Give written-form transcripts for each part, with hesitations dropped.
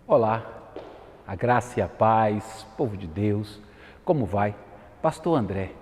Olá, a graça e a paz, povo de Deus, como vai? Pastor André,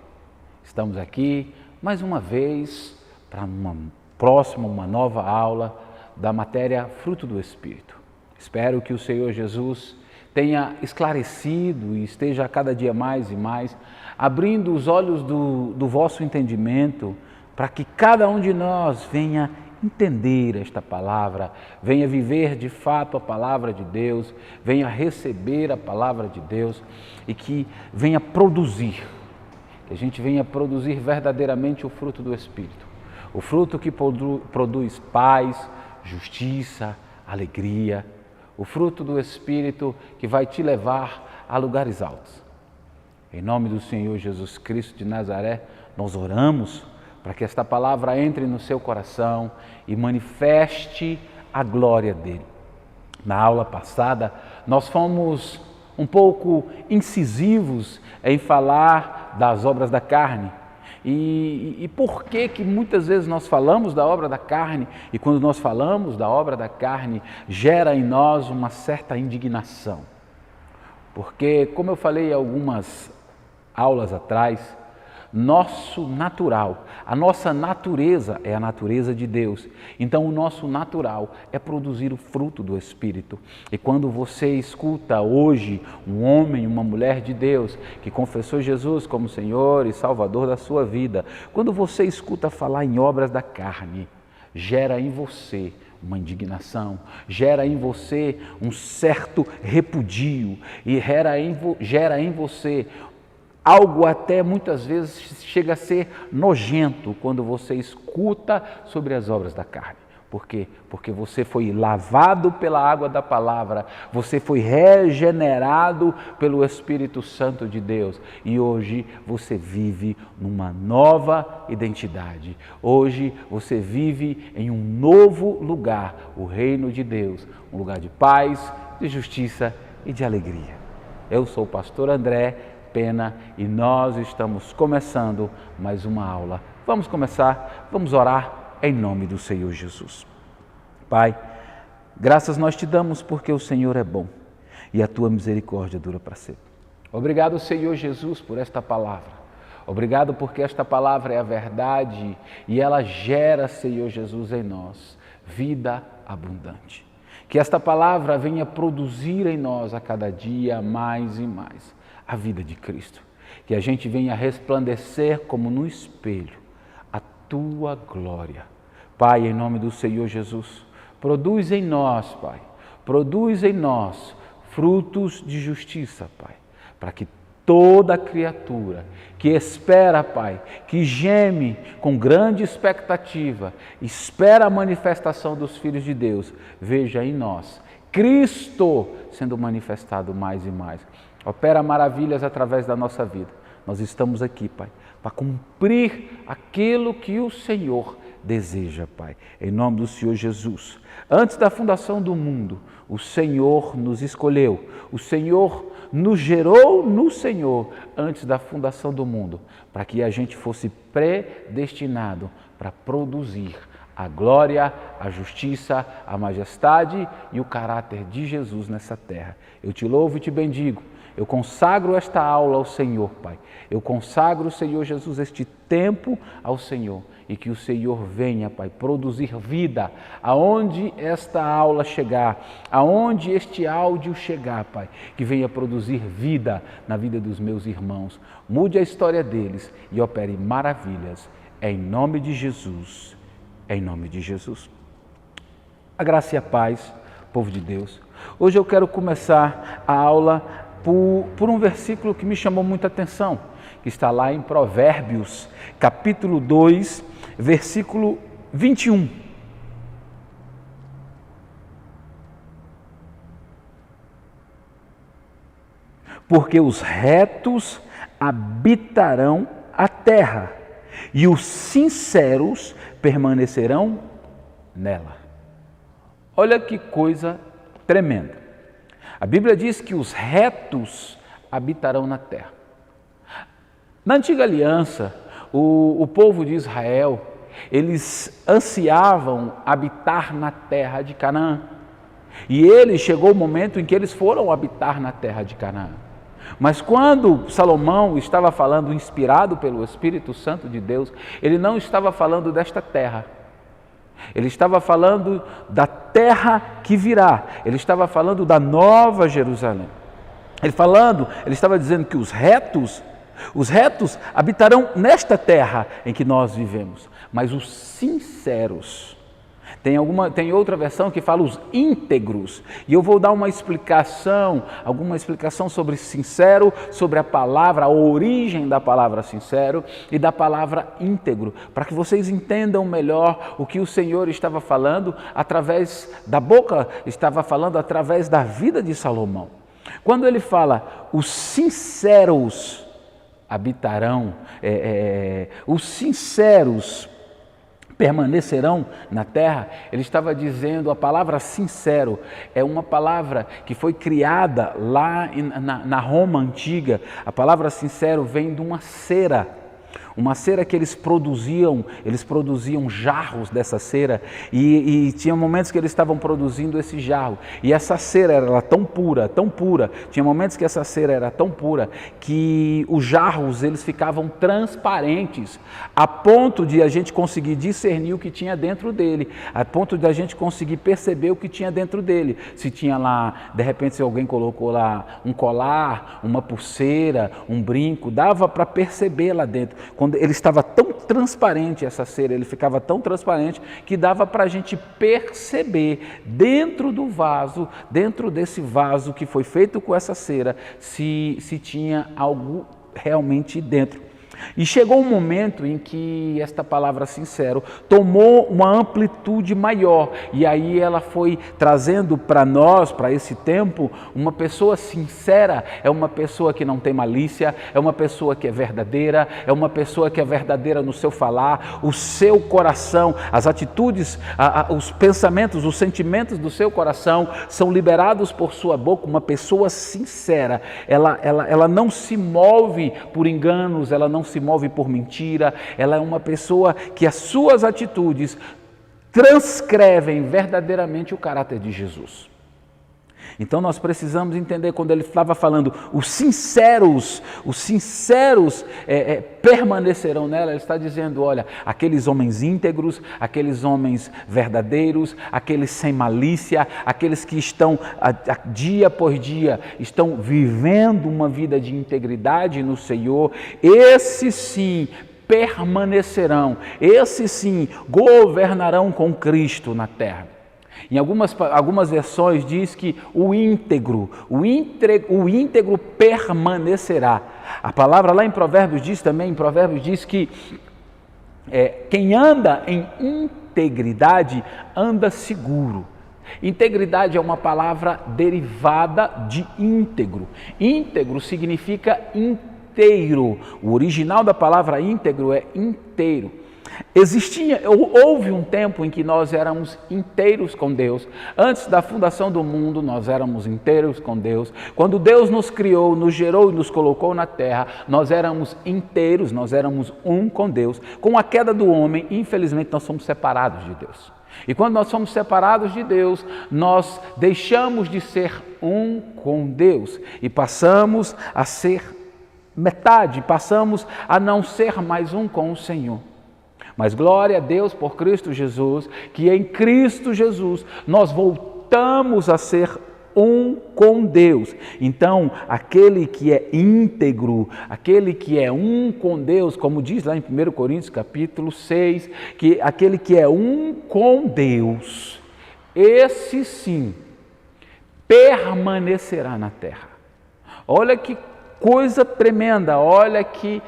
estamos aqui mais uma vez para uma nova aula da matéria Fruto do Espírito. Espero que o Senhor Jesus tenha esclarecido e esteja cada dia mais e mais abrindo os olhos do vosso entendimento para que cada um de nós venha entender esta palavra, venha viver de fato a palavra de Deus, venha receber a palavra de Deus e que venha produzir, que a gente venha produzir verdadeiramente o fruto do Espírito, o fruto que produz paz, justiça, alegria, o fruto do Espírito que vai te levar a lugares altos. Em nome do Senhor Jesus Cristo de Nazaré, nós oramos para que esta palavra entre no seu coração e manifeste a glória dele. Na aula passada, nós fomos um pouco incisivos em falar das obras da carne. E por que muitas vezes nós falamos da obra da carne e quando nós falamos da obra da carne, gera em nós uma certa indignação? Porque, como eu falei algumas aulas atrás, nosso natural, a nossa natureza é a natureza de Deus. Então o nosso natural é produzir o fruto do Espírito. E quando você escuta hoje um homem, uma mulher de Deus que confessou Jesus como Senhor e Salvador da sua vida, quando você escuta falar em obras da carne, gera em você uma indignação, gera em você um certo repudio e gera em você algo até muitas vezes chega a ser nojento quando você escuta sobre as obras da carne. Por quê? Porque você foi lavado pela água da palavra, você foi regenerado pelo Espírito Santo de Deus e hoje você vive numa nova identidade. Hoje você vive em um novo lugar, o reino de Deus, um lugar de paz, de justiça e de alegria. Eu sou o pastor André Pena e nós estamos começando mais uma aula. Vamos começar, vamos orar em nome do Senhor Jesus. Pai, graças nós te damos porque o Senhor é bom e a tua misericórdia dura para sempre. Obrigado, Senhor Jesus, por esta palavra. Obrigado porque esta palavra é a verdade e ela gera, Senhor Jesus, em nós vida abundante. Que esta palavra venha produzir em nós a cada dia mais e mais a vida de Cristo, que a gente venha resplandecer como no espelho a tua glória. Pai, em nome do Senhor Jesus, produz em nós, Pai, produz em nós frutos de justiça, Pai, para que toda criatura que espera, Pai, que geme com grande expectativa, espera a manifestação dos filhos de Deus, veja em nós Cristo sendo manifestado mais e mais. Opera maravilhas através da nossa vida. Nós estamos aqui, Pai, para cumprir aquilo que o Senhor deseja, Pai. Em nome do Senhor Jesus. Antes da fundação do mundo, o Senhor nos escolheu. O Senhor nos gerou no Senhor antes da fundação do mundo, para que a gente fosse predestinado para produzir a glória, a justiça, a majestade e o caráter de Jesus nessa terra. Eu te louvo e te bendigo. Eu consagro esta aula ao Senhor, Pai. Eu consagro, Senhor Jesus, este tempo ao Senhor. E que o Senhor venha, Pai, produzir vida aonde esta aula chegar, aonde este áudio chegar, Pai. Que venha produzir vida na vida dos meus irmãos. Mude a história deles e opere maravilhas. Em nome de Jesus. Em nome de Jesus. A graça e a paz, povo de Deus. Hoje eu quero começar a aula por um versículo que me chamou muita atenção, que está lá em Provérbios, capítulo 2, versículo 21. Porque os retos habitarão a terra e os sinceros permanecerão nela. Olha que coisa tremenda. A Bíblia diz que os retos habitarão na terra. Na antiga aliança, o povo de Israel, eles ansiavam habitar na terra de Canaã. E chegou o momento em que eles foram habitar na terra de Canaã. Mas quando Salomão estava falando, inspirado pelo Espírito Santo de Deus, ele não estava falando desta terra. Ele estava falando da terra que virá. Ele estava falando da nova Jerusalém. Ele estava dizendo que os retos habitarão nesta terra em que nós vivemos. Mas os sinceros, tem outra versão que fala os íntegros. E eu vou dar alguma explicação sobre sincero, sobre a palavra, a origem da palavra sincero e da palavra íntegro, para que vocês entendam melhor o que o Senhor estava falando através da boca, estava falando através da vida de Salomão. Quando ele fala, os sinceros habitarão, os sinceros permanecerão na terra, ele estava dizendo, a palavra sincero é uma palavra que foi criada lá na Roma antiga. A palavra sincero vem de uma cera que eles produziam jarros dessa cera e tinha momentos que eles estavam produzindo esse jarro e essa cera era tão pura, tinha momentos que essa cera era tão pura que os jarros eles ficavam transparentes a ponto de a gente conseguir discernir o que tinha dentro dele, a ponto de a gente conseguir perceber o que tinha dentro dele, se tinha lá, de repente se alguém colocou lá um colar, uma pulseira, um brinco, dava para perceber lá dentro. Quando ele estava tão transparente, essa cera, ele ficava tão transparente que dava para a gente perceber dentro do vaso, dentro desse vaso que foi feito com essa cera, se tinha algo realmente dentro. E chegou um momento em que esta palavra sincero tomou uma amplitude maior e aí ela foi trazendo para nós, para esse tempo, uma pessoa sincera é uma pessoa que não tem malícia, é uma pessoa que é verdadeira no seu falar, o seu coração, as atitudes, os pensamentos, os sentimentos do seu coração são liberados por sua boca. Uma pessoa sincera, ela não se move por enganos, ela não se move por mentira, ela é uma pessoa que as suas atitudes transcrevem verdadeiramente o caráter de Jesus. Então nós precisamos entender, quando ele estava falando, os sinceros permanecerão nela, ele está dizendo, olha, aqueles homens íntegros, aqueles homens verdadeiros, aqueles sem malícia, aqueles que estão dia por dia, estão vivendo uma vida de integridade no Senhor, esses sim permanecerão, esses sim governarão com Cristo na terra. Em algumas versões diz que o íntegro permanecerá. A palavra lá em Provérbios diz que quem anda em integridade anda seguro. Integridade é uma palavra derivada de íntegro. Íntegro significa inteiro. O original da palavra íntegro é inteiro. Houve um tempo em que nós éramos inteiros com Deus. Antes da fundação do mundo, nós éramos inteiros com Deus. Quando Deus nos criou, nos gerou e nos colocou na terra, nós éramos inteiros, nós éramos um com Deus. Com a queda do homem, infelizmente, nós somos separados de Deus. E quando nós somos separados de Deus, nós deixamos de ser um com Deus e passamos a ser metade, passamos a não ser mais um com o Senhor. Mas glória a Deus por Cristo Jesus, que em Cristo Jesus nós voltamos a ser um com Deus. Então, aquele que é íntegro, aquele que é um com Deus, como diz lá em 1 Coríntios capítulo 6, que aquele que é um com Deus, esse sim permanecerá na terra. Olha que coisa tremenda, olha que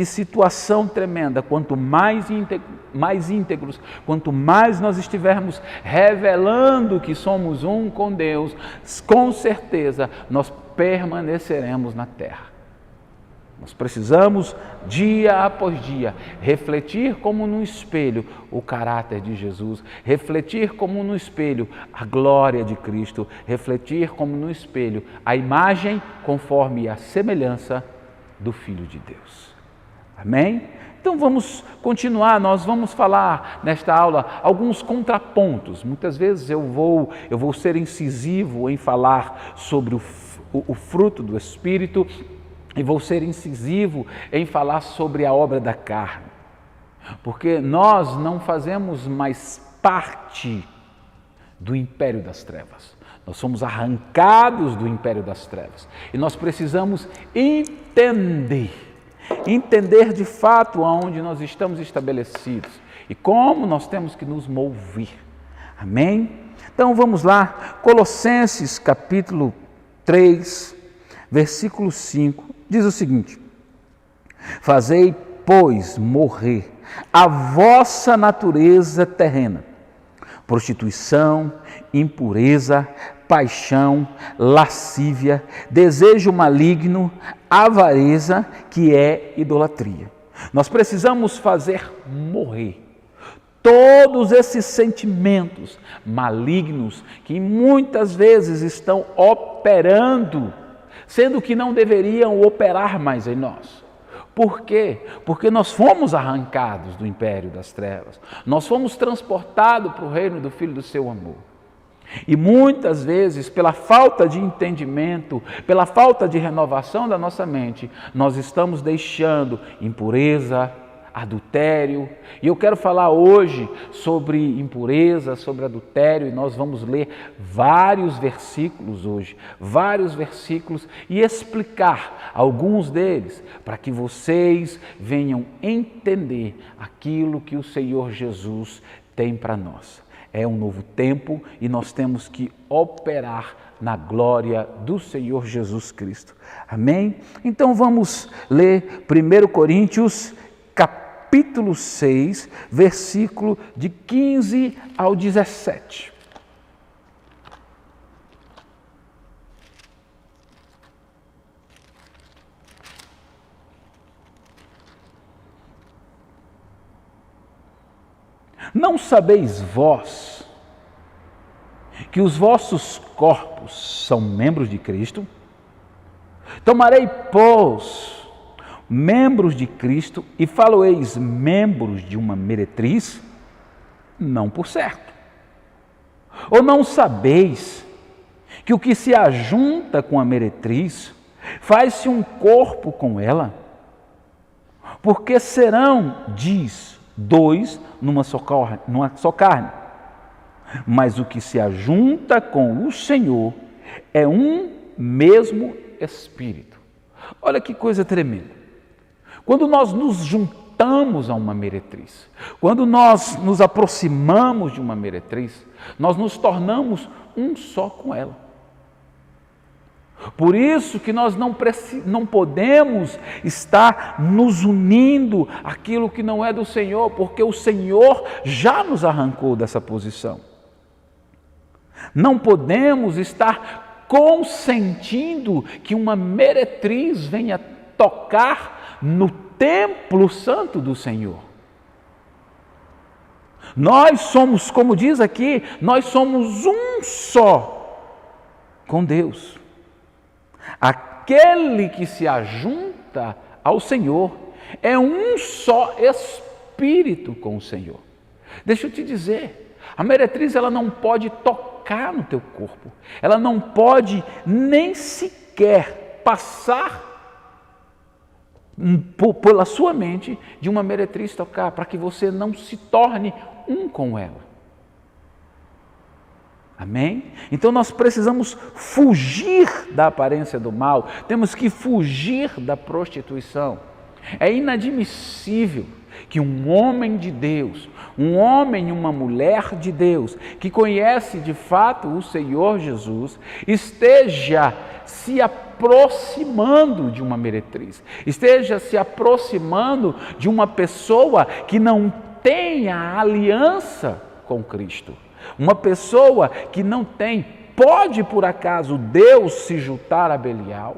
situação tremenda. Quanto mais íntegros, quanto mais nós estivermos revelando que somos um com Deus, com certeza nós permaneceremos na terra. Nós precisamos, dia após dia, refletir como no espelho o caráter de Jesus, refletir como no espelho a glória de Cristo, refletir como no espelho a imagem conforme a semelhança do Filho de Deus. Amém? Então vamos continuar, nós vamos falar nesta aula alguns contrapontos. Muitas vezes eu vou ser incisivo em falar sobre o fruto do Espírito e vou ser incisivo em falar sobre a obra da carne. Porque nós não fazemos mais parte do império das trevas. Nós somos arrancados do império das trevas. E nós precisamos entender de fato aonde nós estamos estabelecidos e como nós temos que nos mover. Amém? Então vamos lá, Colossenses capítulo 3, versículo 5, diz o seguinte: fazei, pois, morrer a vossa natureza terrena, prostituição, impureza, paixão, lascívia, desejo maligno, avareza, que é idolatria. Nós precisamos fazer morrer todos esses sentimentos malignos que muitas vezes estão operando, sendo que não deveriam operar mais em nós. Por quê? Porque nós fomos arrancados do império das trevas, nós fomos transportados para o reino do Filho do seu amor. E muitas vezes, pela falta de entendimento, pela falta de renovação da nossa mente, nós estamos deixando impureza, adultério. E eu quero falar hoje sobre impureza, sobre adultério, e nós vamos ler vários versículos hoje, e explicar alguns deles, para que vocês venham entender aquilo que o Senhor Jesus tem para nós. É um novo tempo e nós temos que operar na glória do Senhor Jesus Cristo. Amém? Então vamos ler 1 Coríntios capítulo 6, versículo de 15 ao 17. Não sabeis vós que os vossos corpos são membros de Cristo? Tomarei, pois, membros de Cristo e faloeis membros de uma meretriz? Não por certo. Ou não sabeis que o que se ajunta com a meretriz faz-se um corpo com ela? Porque serão, diz, dois numa só carne. Mas o que se ajunta com o Senhor é um mesmo Espírito. Olha que coisa tremenda. Quando nós nos juntamos a uma meretriz, quando nós nos aproximamos de uma meretriz, nós nos tornamos um só com ela. Por isso que nós não podemos estar nos unindo àquilo que não é do Senhor, porque o Senhor já nos arrancou dessa posição. Não podemos estar consentindo que uma meretriz venha tocar no templo santo do Senhor. Nós somos, como diz aqui, nós somos um só com Deus. Aquele que se ajunta ao Senhor é um só espírito com o Senhor. Deixa eu te dizer, a meretriz ela não pode tocar no teu corpo, ela não pode nem sequer passar pela sua mente de uma meretriz tocar, para que você não se torne um com ela. Amém? Então nós precisamos fugir da aparência do mal, temos que fugir da prostituição. É inadmissível que um homem de Deus, um homem e uma mulher de Deus, que conhece de fato o Senhor Jesus, esteja se aproximando de uma meretriz, esteja se aproximando de uma pessoa que não tenha aliança com Cristo. Uma pessoa que não tem, pode por acaso Deus se juntar a Belial?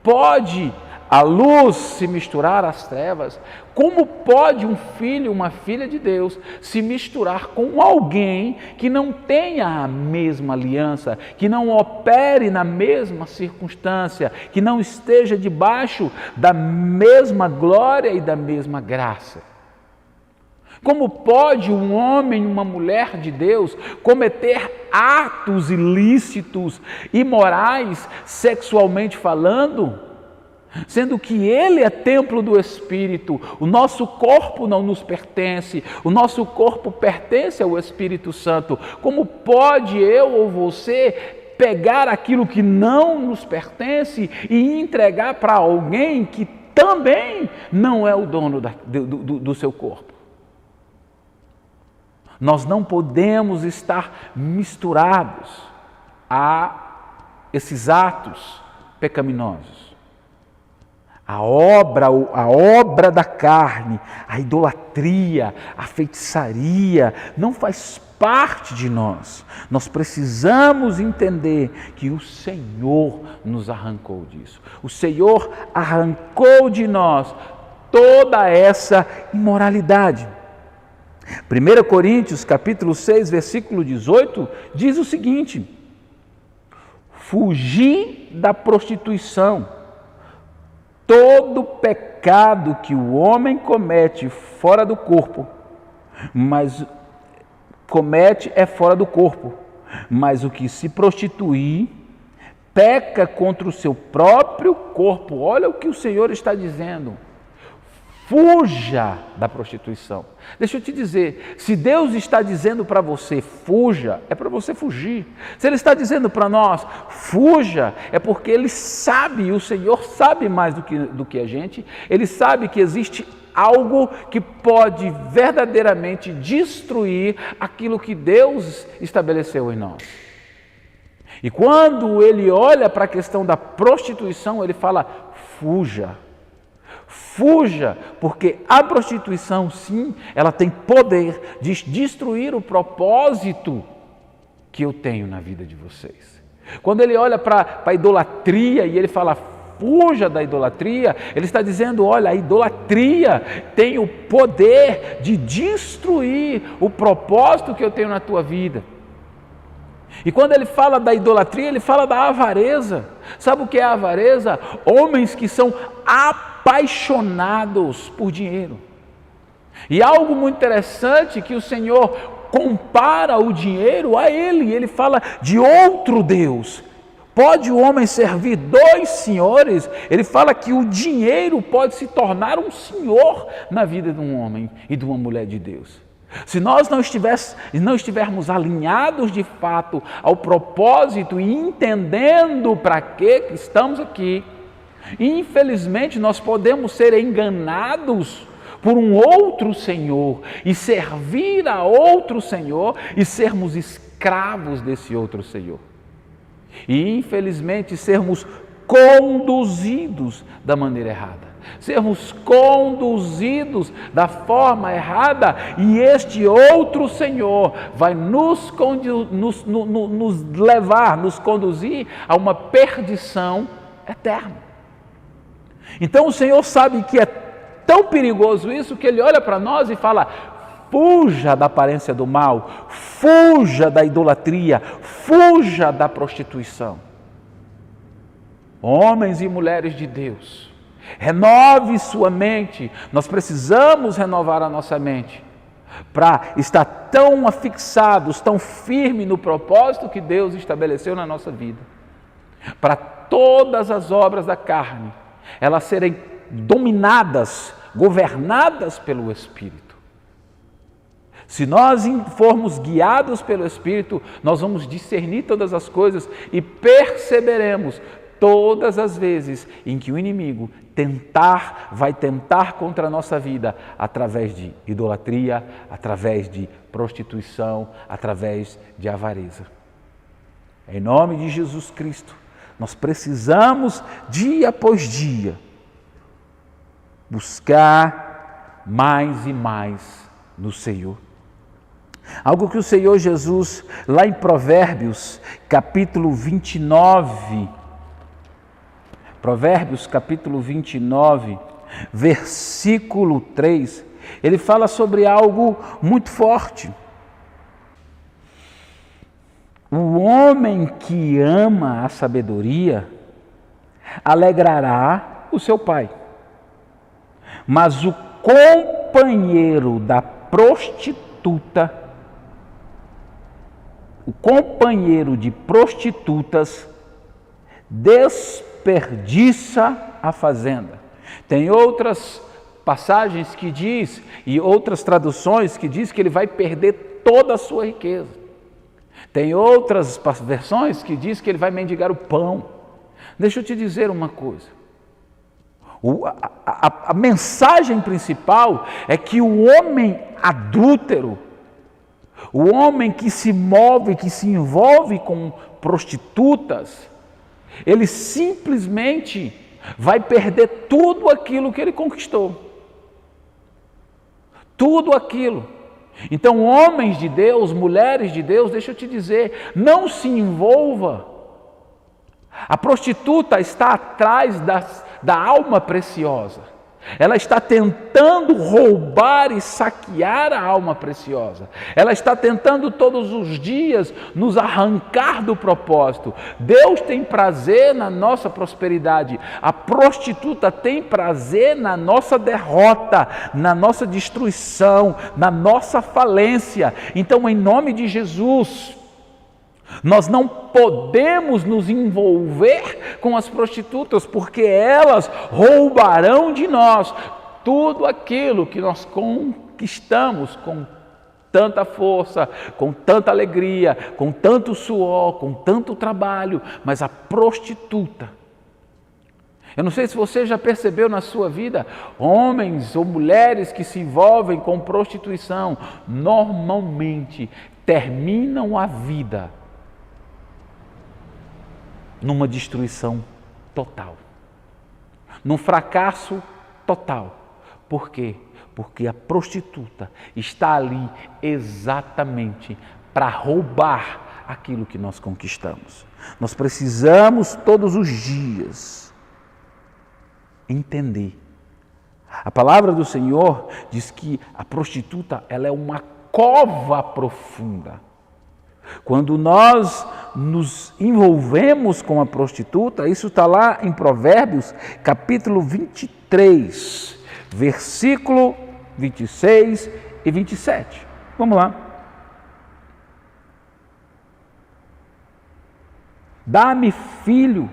Pode a luz se misturar às trevas, como pode um filho, uma filha de Deus se misturar com alguém que não tenha a mesma aliança, que não opere na mesma circunstância, que não esteja debaixo da mesma glória e da mesma graça? Como pode um homem e uma mulher de Deus cometer atos ilícitos, imorais, sexualmente falando, sendo que ele é templo do Espírito? O nosso corpo não nos pertence, o nosso corpo pertence ao Espírito Santo. Como pode eu ou você pegar aquilo que não nos pertence e entregar para alguém que também não é o dono do seu corpo? Nós não podemos estar misturados a esses atos pecaminosos. A obra da carne, a idolatria, a feitiçaria, não faz parte de nós. Nós precisamos entender que o Senhor nos arrancou disso. O Senhor arrancou de nós toda essa imoralidade. 1 Coríntios capítulo 6, versículo 18, diz o seguinte: fugir da prostituição. Todo pecado que o homem comete fora do corpo, mas comete é fora do corpo, mas o que se prostituir, peca contra o seu próprio corpo. Olha o que o Senhor está dizendo. Fuja da prostituição. Deixa eu te dizer, se Deus está dizendo para você, fuja, é para você fugir. Se Ele está dizendo para nós, fuja, é porque Ele sabe, e o Senhor sabe mais do que a gente, Ele sabe que existe algo que pode verdadeiramente destruir aquilo que Deus estabeleceu em nós. E quando Ele olha para a questão da prostituição, Ele fala, fuja. Fuja, porque a prostituição, sim, ela tem poder de destruir o propósito que eu tenho na vida de vocês. Quando ele olha para a idolatria e ele fala, fuja da idolatria, ele está dizendo, olha, a idolatria tem o poder de destruir o propósito que eu tenho na tua vida. E quando ele fala da idolatria, ele fala da avareza. Sabe o que é a avareza? Homens que são apaixonados por dinheiro. E algo muito interessante que o Senhor compara o dinheiro a ele. Ele fala de outro Deus. Pode o homem servir dois senhores? Ele fala que o dinheiro pode se tornar um senhor na vida de um homem e de uma mulher de Deus. Se nós não estivermos alinhados de fato ao propósito e entendendo para que estamos aqui, infelizmente nós podemos ser enganados por um outro senhor e servir a outro senhor e sermos escravos desse outro senhor. E infelizmente sermos conduzidos da maneira errada. Sermos conduzidos da forma errada e este outro Senhor vai nos levar, nos conduzir a uma perdição eterna. Então o Senhor sabe que é tão perigoso isso que Ele olha para nós e fala, fuja da aparência do mal, fuja da idolatria, fuja da prostituição. Homens e mulheres de Deus, renove sua mente. Nós precisamos renovar a nossa mente para estar tão afixados, tão firmes no propósito que Deus estabeleceu na nossa vida. Para todas as obras da carne, elas serem dominadas, governadas pelo Espírito. Se nós formos guiados pelo Espírito, nós vamos discernir todas as coisas e perceberemos todas as vezes em que o inimigo vai tentar contra a nossa vida através de idolatria, através de prostituição, através de avareza. Em nome de Jesus Cristo, nós precisamos, dia após dia, buscar mais e mais no Senhor. Algo que o Senhor Jesus, lá em Provérbios, capítulo 29, Provérbios capítulo 29, versículo 3, ele fala sobre algo muito forte. O homem que ama a sabedoria alegrará o seu pai, mas o companheiro da prostituta, o companheiro de prostitutas desperdiça a fazenda. Tem outras passagens que diz, e outras traduções que diz que ele vai perder toda a sua riqueza. Tem outras versões que diz que ele vai mendigar o pão. Deixa eu te dizer uma coisa. A mensagem principal é que o homem adúltero, o homem que se move, que se envolve com prostitutas, ele simplesmente vai perder tudo aquilo que ele conquistou. Tudo aquilo. Então, homens de Deus, mulheres de Deus, deixa eu te dizer, não se envolva. A prostituta está atrás da alma preciosa. Ela está tentando roubar e saquear a alma preciosa. Ela está tentando todos os dias nos arrancar do propósito. Deus tem prazer na nossa prosperidade. A prostituta tem prazer na nossa derrota, na nossa destruição, na nossa falência. Então, em nome de Jesus, nós não podemos nos envolver com as prostitutas, porque elas roubarão de nós tudo aquilo que nós conquistamos com tanta força, com tanta alegria, com tanto suor, com tanto trabalho. Mas a prostituta, eu não sei se você já percebeu na sua vida, homens ou mulheres que se envolvem com prostituição, normalmente terminam a vida numa destruição total, num fracasso total. Por quê? Porque a prostituta está ali exatamente para roubar aquilo que nós conquistamos. Nós precisamos todos os dias entender. A palavra do Senhor diz que a prostituta, ela é uma cova profunda. Quando nós nos envolvemos com a prostituta, isso está lá em Provérbios, capítulo 23, versículo 26 e 27. Vamos lá. Dá-me, filho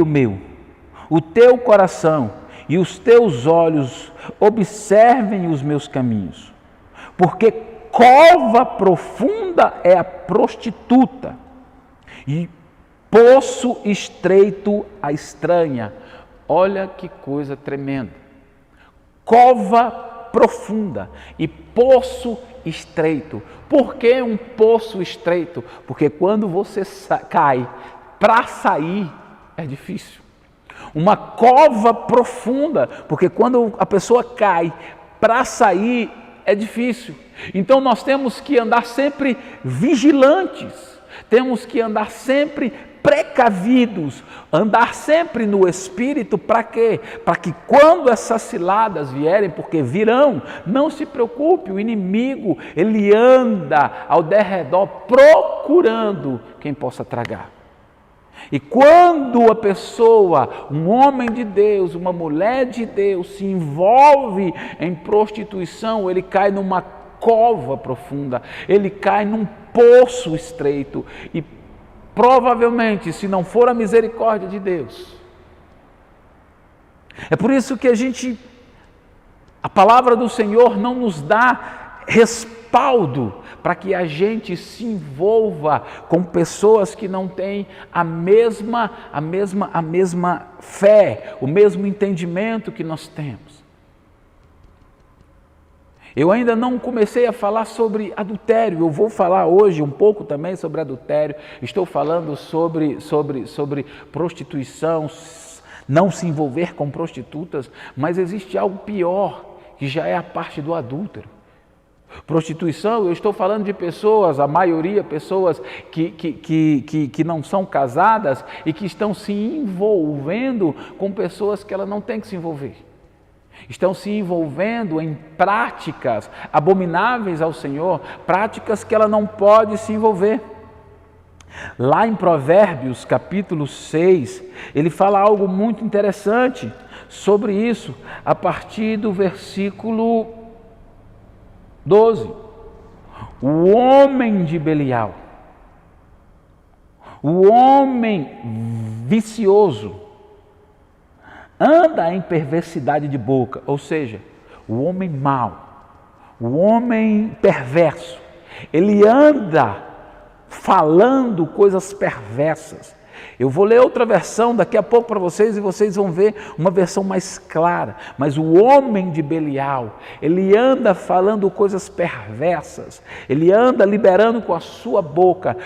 meu, o teu coração e os teus olhos observem os meus caminhos, porque cova profunda é a prostituta e poço estreito a estranha. Olha que coisa tremenda. Cova profunda e poço estreito. Por que um poço estreito? Porque quando você cai, para sair é difícil. Uma cova profunda, porque quando a pessoa cai, para sair é difícil. Então nós temos que andar sempre vigilantes, temos que andar sempre precavidos, andar sempre no Espírito. Para quê? Para que quando essas ciladas vierem, porque virão, não se preocupe, o inimigo, ele anda ao derredor procurando quem possa tragar. E quando a pessoa, um homem de Deus, uma mulher de Deus, se envolve em prostituição, ele cai numa cova profunda, ele cai num poço estreito e provavelmente, se não for a misericórdia de Deus. É por isso que a palavra do Senhor não nos dá respaldo para que a gente se envolva com pessoas que não têm a mesma fé, o mesmo entendimento que nós temos. Eu ainda não comecei a falar sobre adultério, eu vou falar hoje um pouco também sobre adultério. Estou falando sobre prostituição, não se envolver com prostitutas, mas existe algo pior, que já é a parte do adúltero. Prostituição, eu estou falando de pessoas, a maioria pessoas que não são casadas e que estão se envolvendo com pessoas que ela não tem que se envolver. Estão se envolvendo em práticas abomináveis ao Senhor, práticas que ela não pode se envolver. Lá em Provérbios, capítulo 6, ele fala algo muito interessante sobre isso, a partir do versículo 12. O homem de Belial, o homem vicioso, anda em perversidade de boca, ou seja, o homem mau, o homem perverso, ele anda falando coisas perversas. Eu vou ler outra versão daqui a pouco para vocês e vocês vão ver uma versão mais clara. Mas o homem de Belial, ele anda falando coisas perversas, ele anda liberando com a sua boca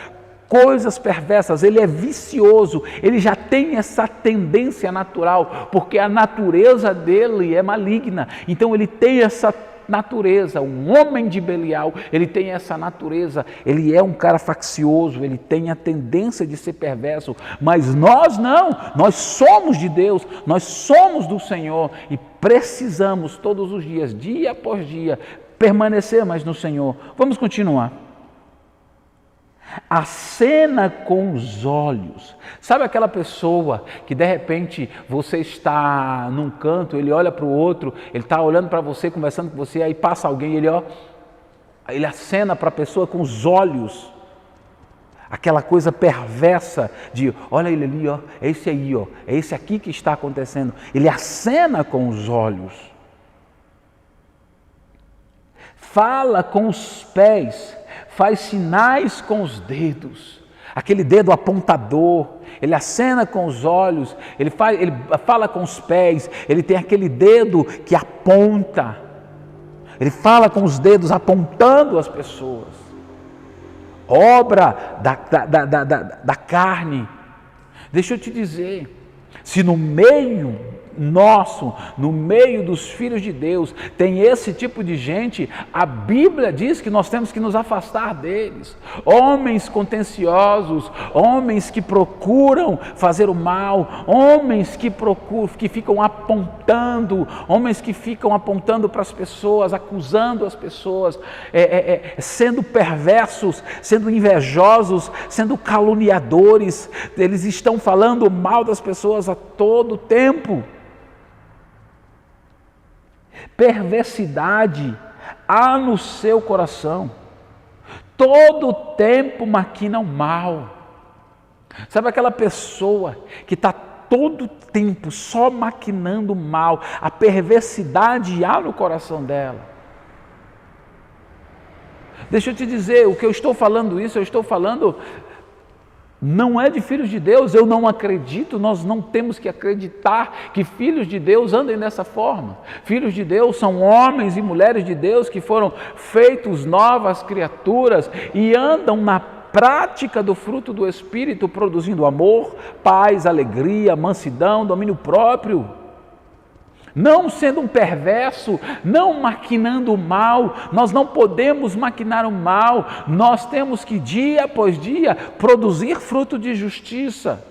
coisas perversas, ele é vicioso, ele já tem essa tendência natural, porque a natureza dele é maligna, então ele tem essa natureza. Um homem de Belial, ele tem essa natureza, ele é um cara faccioso, ele tem a tendência de ser perverso, mas nós não, nós somos de Deus, nós somos do Senhor e precisamos todos os dias, dia após dia, permanecer mais no Senhor. Vamos continuar. Acena com os olhos. Sabe aquela pessoa que de repente você está num canto, ele olha para o outro, ele está olhando para você, conversando com você, aí passa alguém, ele acena para a pessoa com os olhos. Aquela coisa perversa de, olha ele ali, ó, é esse aí, ó, é esse aqui que está acontecendo. Ele acena com os olhos. Fala com os pés. Faz sinais com os dedos, aquele dedo apontador, ele acena com os olhos, ele fala com os pés, ele tem aquele dedo que aponta, ele fala com os dedos apontando as pessoas, obra da carne. Deixa eu te dizer, se no meio nosso, no meio dos filhos de Deus, tem esse tipo de gente, a Bíblia diz que nós temos que nos afastar deles. Homens contenciosos, homens que procuram fazer o mal, homens que ficam apontando, homens que ficam apontando para as pessoas, acusando as pessoas, sendo perversos, sendo invejosos, sendo caluniadores, eles estão falando mal das pessoas a todo tempo. Perversidade há no seu coração, todo tempo maquina o mal. Sabe aquela pessoa que está todo tempo só maquinando o mal, a perversidade há no coração dela. Deixa eu te dizer, o que eu estou falando isso, eu estou falando não é de filhos de Deus, eu não acredito, nós não temos que acreditar que filhos de Deus andem dessa forma. Filhos de Deus são homens e mulheres de Deus que foram feitos novas criaturas e andam na prática do fruto do Espírito, produzindo amor, paz, alegria, mansidão, domínio próprio. Não sendo um perverso, não maquinando o mal, nós não podemos maquinar o mal, nós temos que dia após dia produzir fruto de justiça.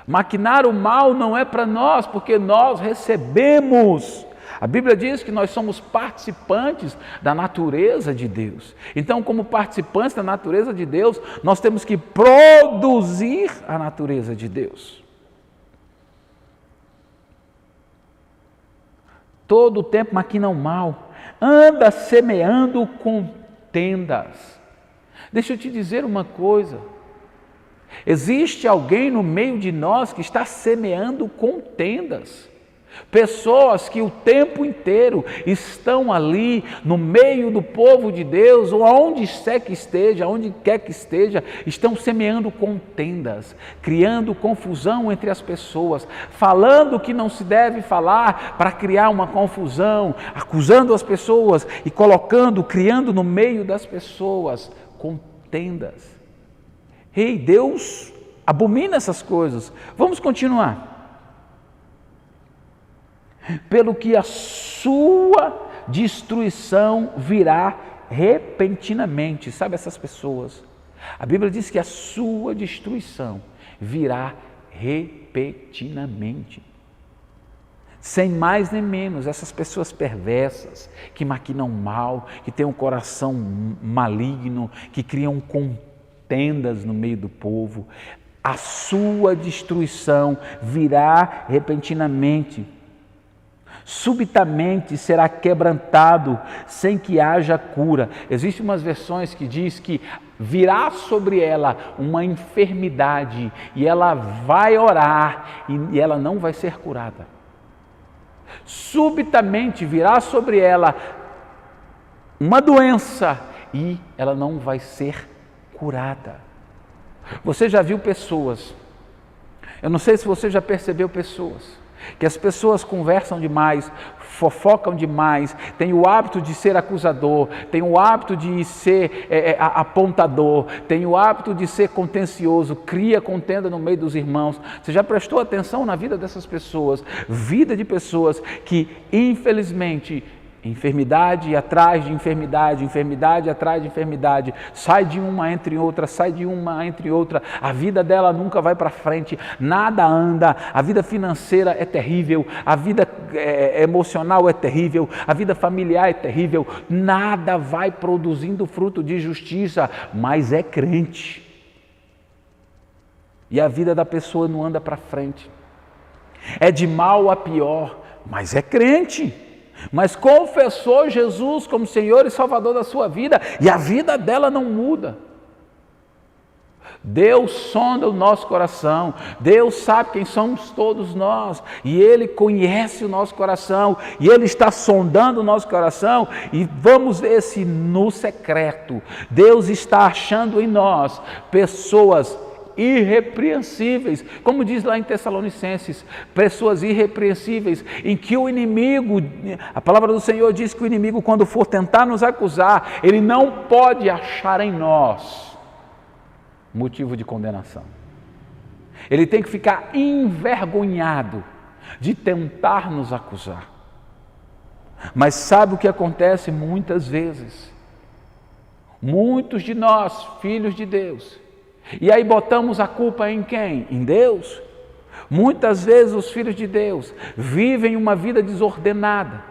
Maquinar o mal não é para nós, porque nós recebemos. A Bíblia diz que nós somos participantes da natureza de Deus. Então, como participantes da natureza de Deus, nós temos que produzir a natureza de Deus. Todo o tempo maquina o mal, anda semeando contendas. Deixa eu te dizer uma coisa, existe alguém no meio de nós que está semeando contendas. Pessoas que o tempo inteiro estão ali no meio do povo de Deus, ou aonde quer que esteja, estão semeando contendas, criando confusão entre as pessoas, falando o que não se deve falar para criar uma confusão, acusando as pessoas e criando no meio das pessoas contendas. Ei, Deus abomina essas coisas. Vamos continuar. Pelo que a sua destruição virá repentinamente. Sabe essas pessoas? A Bíblia diz que a sua destruição virá repentinamente. Sem mais nem menos, essas pessoas perversas, que maquinam mal, que têm um coração maligno, que criam contendas no meio do povo, a sua destruição virá repentinamente. Subitamente será quebrantado, sem que haja cura. Existem umas versões que diz que virá sobre ela uma enfermidade e ela vai orar e ela não vai ser curada. Subitamente virá sobre ela uma doença e ela não vai ser curada. Você já viu pessoas, eu não sei se você já percebeu pessoas, que as pessoas conversam demais, fofocam demais, têm o hábito de ser acusador, têm o hábito de ser apontador, têm o hábito de ser contencioso, cria contenda no meio dos irmãos. Você já prestou atenção na vida dessas pessoas? Vida de pessoas que, infelizmente, enfermidade atrás de enfermidade, enfermidade atrás de enfermidade, sai de uma entre outra, sai de uma entre outra, a vida dela nunca vai para frente, nada anda, a vida financeira é terrível, a vida emocional é terrível, a vida familiar é terrível, nada vai produzindo fruto de justiça, mas é crente. E a vida da pessoa não anda para frente, é de mal a pior, mas é crente. Mas confessou Jesus como Senhor e Salvador da sua vida e a vida dela não muda. Deus sonda o nosso coração, Deus sabe quem somos todos nós e Ele conhece o nosso coração e Ele está sondando o nosso coração e vamos ver se no secreto Deus está achando em nós pessoas irrepreensíveis, como diz lá em Tessalonicenses, pessoas irrepreensíveis, em que o inimigo, a palavra do Senhor diz que o inimigo, quando for tentar nos acusar, ele não pode achar em nós motivo de condenação. Ele tem que ficar envergonhado de tentar nos acusar. Mas sabe o que acontece muitas vezes? Muitos de nós, filhos de Deus, e aí botamos a culpa em quem? Em Deus. Muitas vezes os filhos de Deus vivem uma vida desordenada,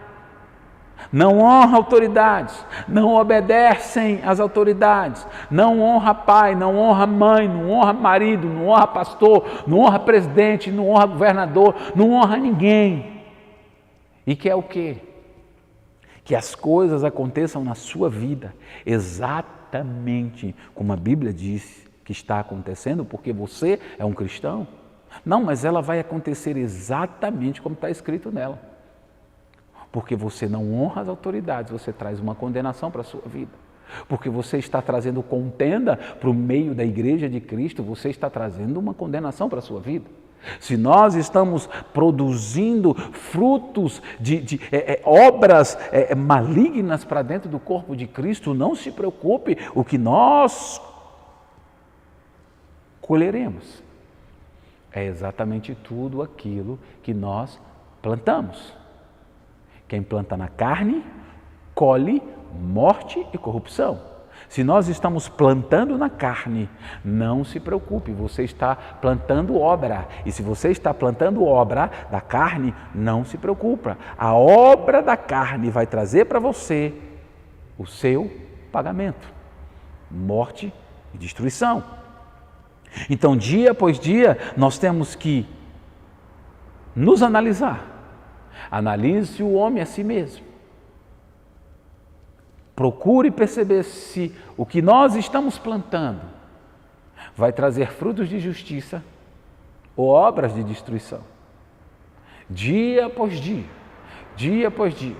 não honram autoridades, não obedecem às autoridades, não honra pai, não honra mãe, não honra marido, não honra pastor, não honra presidente, não honra governador, não honra ninguém. E quer o quê? Que as coisas aconteçam na sua vida exatamente como a Bíblia diz que está acontecendo, porque você é um cristão. Não, mas ela vai acontecer exatamente como está escrito nela. Porque você não honra as autoridades, você traz uma condenação para a sua vida. Porque você está trazendo contenda para o meio da igreja de Cristo, você está trazendo uma condenação para a sua vida. Se nós estamos produzindo frutos de obras malignas para dentro do corpo de Cristo, não se preocupe, o que nós colheremos é exatamente tudo aquilo que nós plantamos. Quem planta na carne, colhe morte e corrupção. Se nós estamos plantando na carne, não se preocupe, você está plantando obra. E se você está plantando obra da carne, não se preocupa. A obra da carne vai trazer para você o seu pagamento, morte e destruição. Então, dia após dia, nós temos que nos analisar. Analise o homem a si mesmo. Procure perceber se o que nós estamos plantando vai trazer frutos de justiça ou obras de destruição. Dia após dia, dia após dia.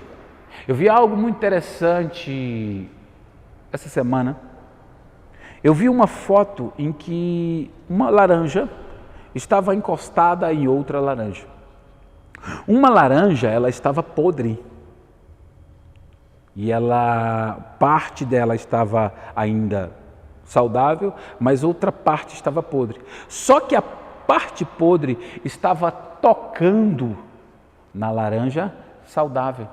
Eu vi algo muito interessante essa semana. Eu vi uma foto em que uma laranja estava encostada em outra laranja. Uma laranja, ela estava podre. E parte dela estava ainda saudável, mas outra parte estava podre. Só que a parte podre estava tocando na laranja saudável.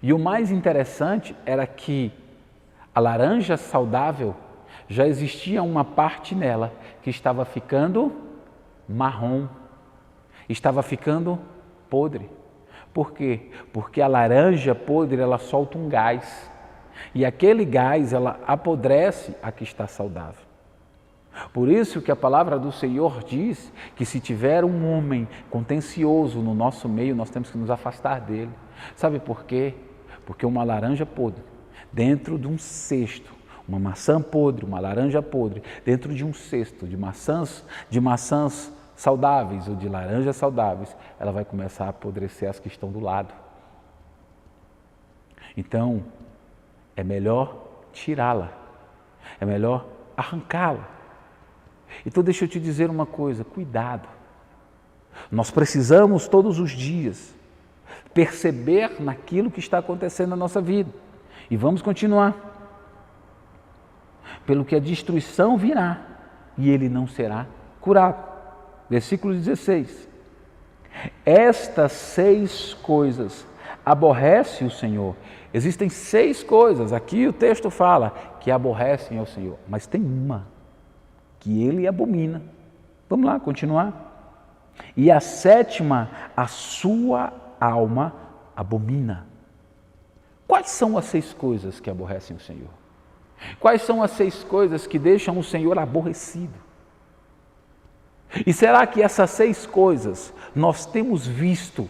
E o mais interessante era que A laranja saudável, já existia uma parte nela que estava ficando marrom, estava ficando podre. Por quê? Porque a laranja podre, ela solta um gás, e aquele gás, ela apodrece a que está saudável. Por isso que a palavra do Senhor diz que se tiver um homem contencioso no nosso meio, nós temos que nos afastar dele. Sabe por quê? Porque uma laranja podre, dentro de um cesto, uma maçã podre, uma laranja podre, dentro de um cesto de maçãs saudáveis ou de laranjas saudáveis, ela vai começar a apodrecer as que estão do lado. Então, é melhor tirá-la, é melhor arrancá-la. Então deixa eu te dizer uma coisa, cuidado. Nós precisamos todos os dias perceber naquilo que está acontecendo na nossa vida. E vamos continuar. Pelo que a destruição virá, e ele não será curado. Versículo 16. Estas 6 coisas aborrece o Senhor. Existem 6 coisas, aqui o texto fala, que aborrecem ao Senhor. Mas tem uma que ele abomina. Vamos lá, continuar. E a 7ª, a sua alma abomina. Quais são as 6 coisas que aborrecem o Senhor? Quais são as 6 coisas que deixam o Senhor aborrecido? E será que essas 6 coisas nós temos visto?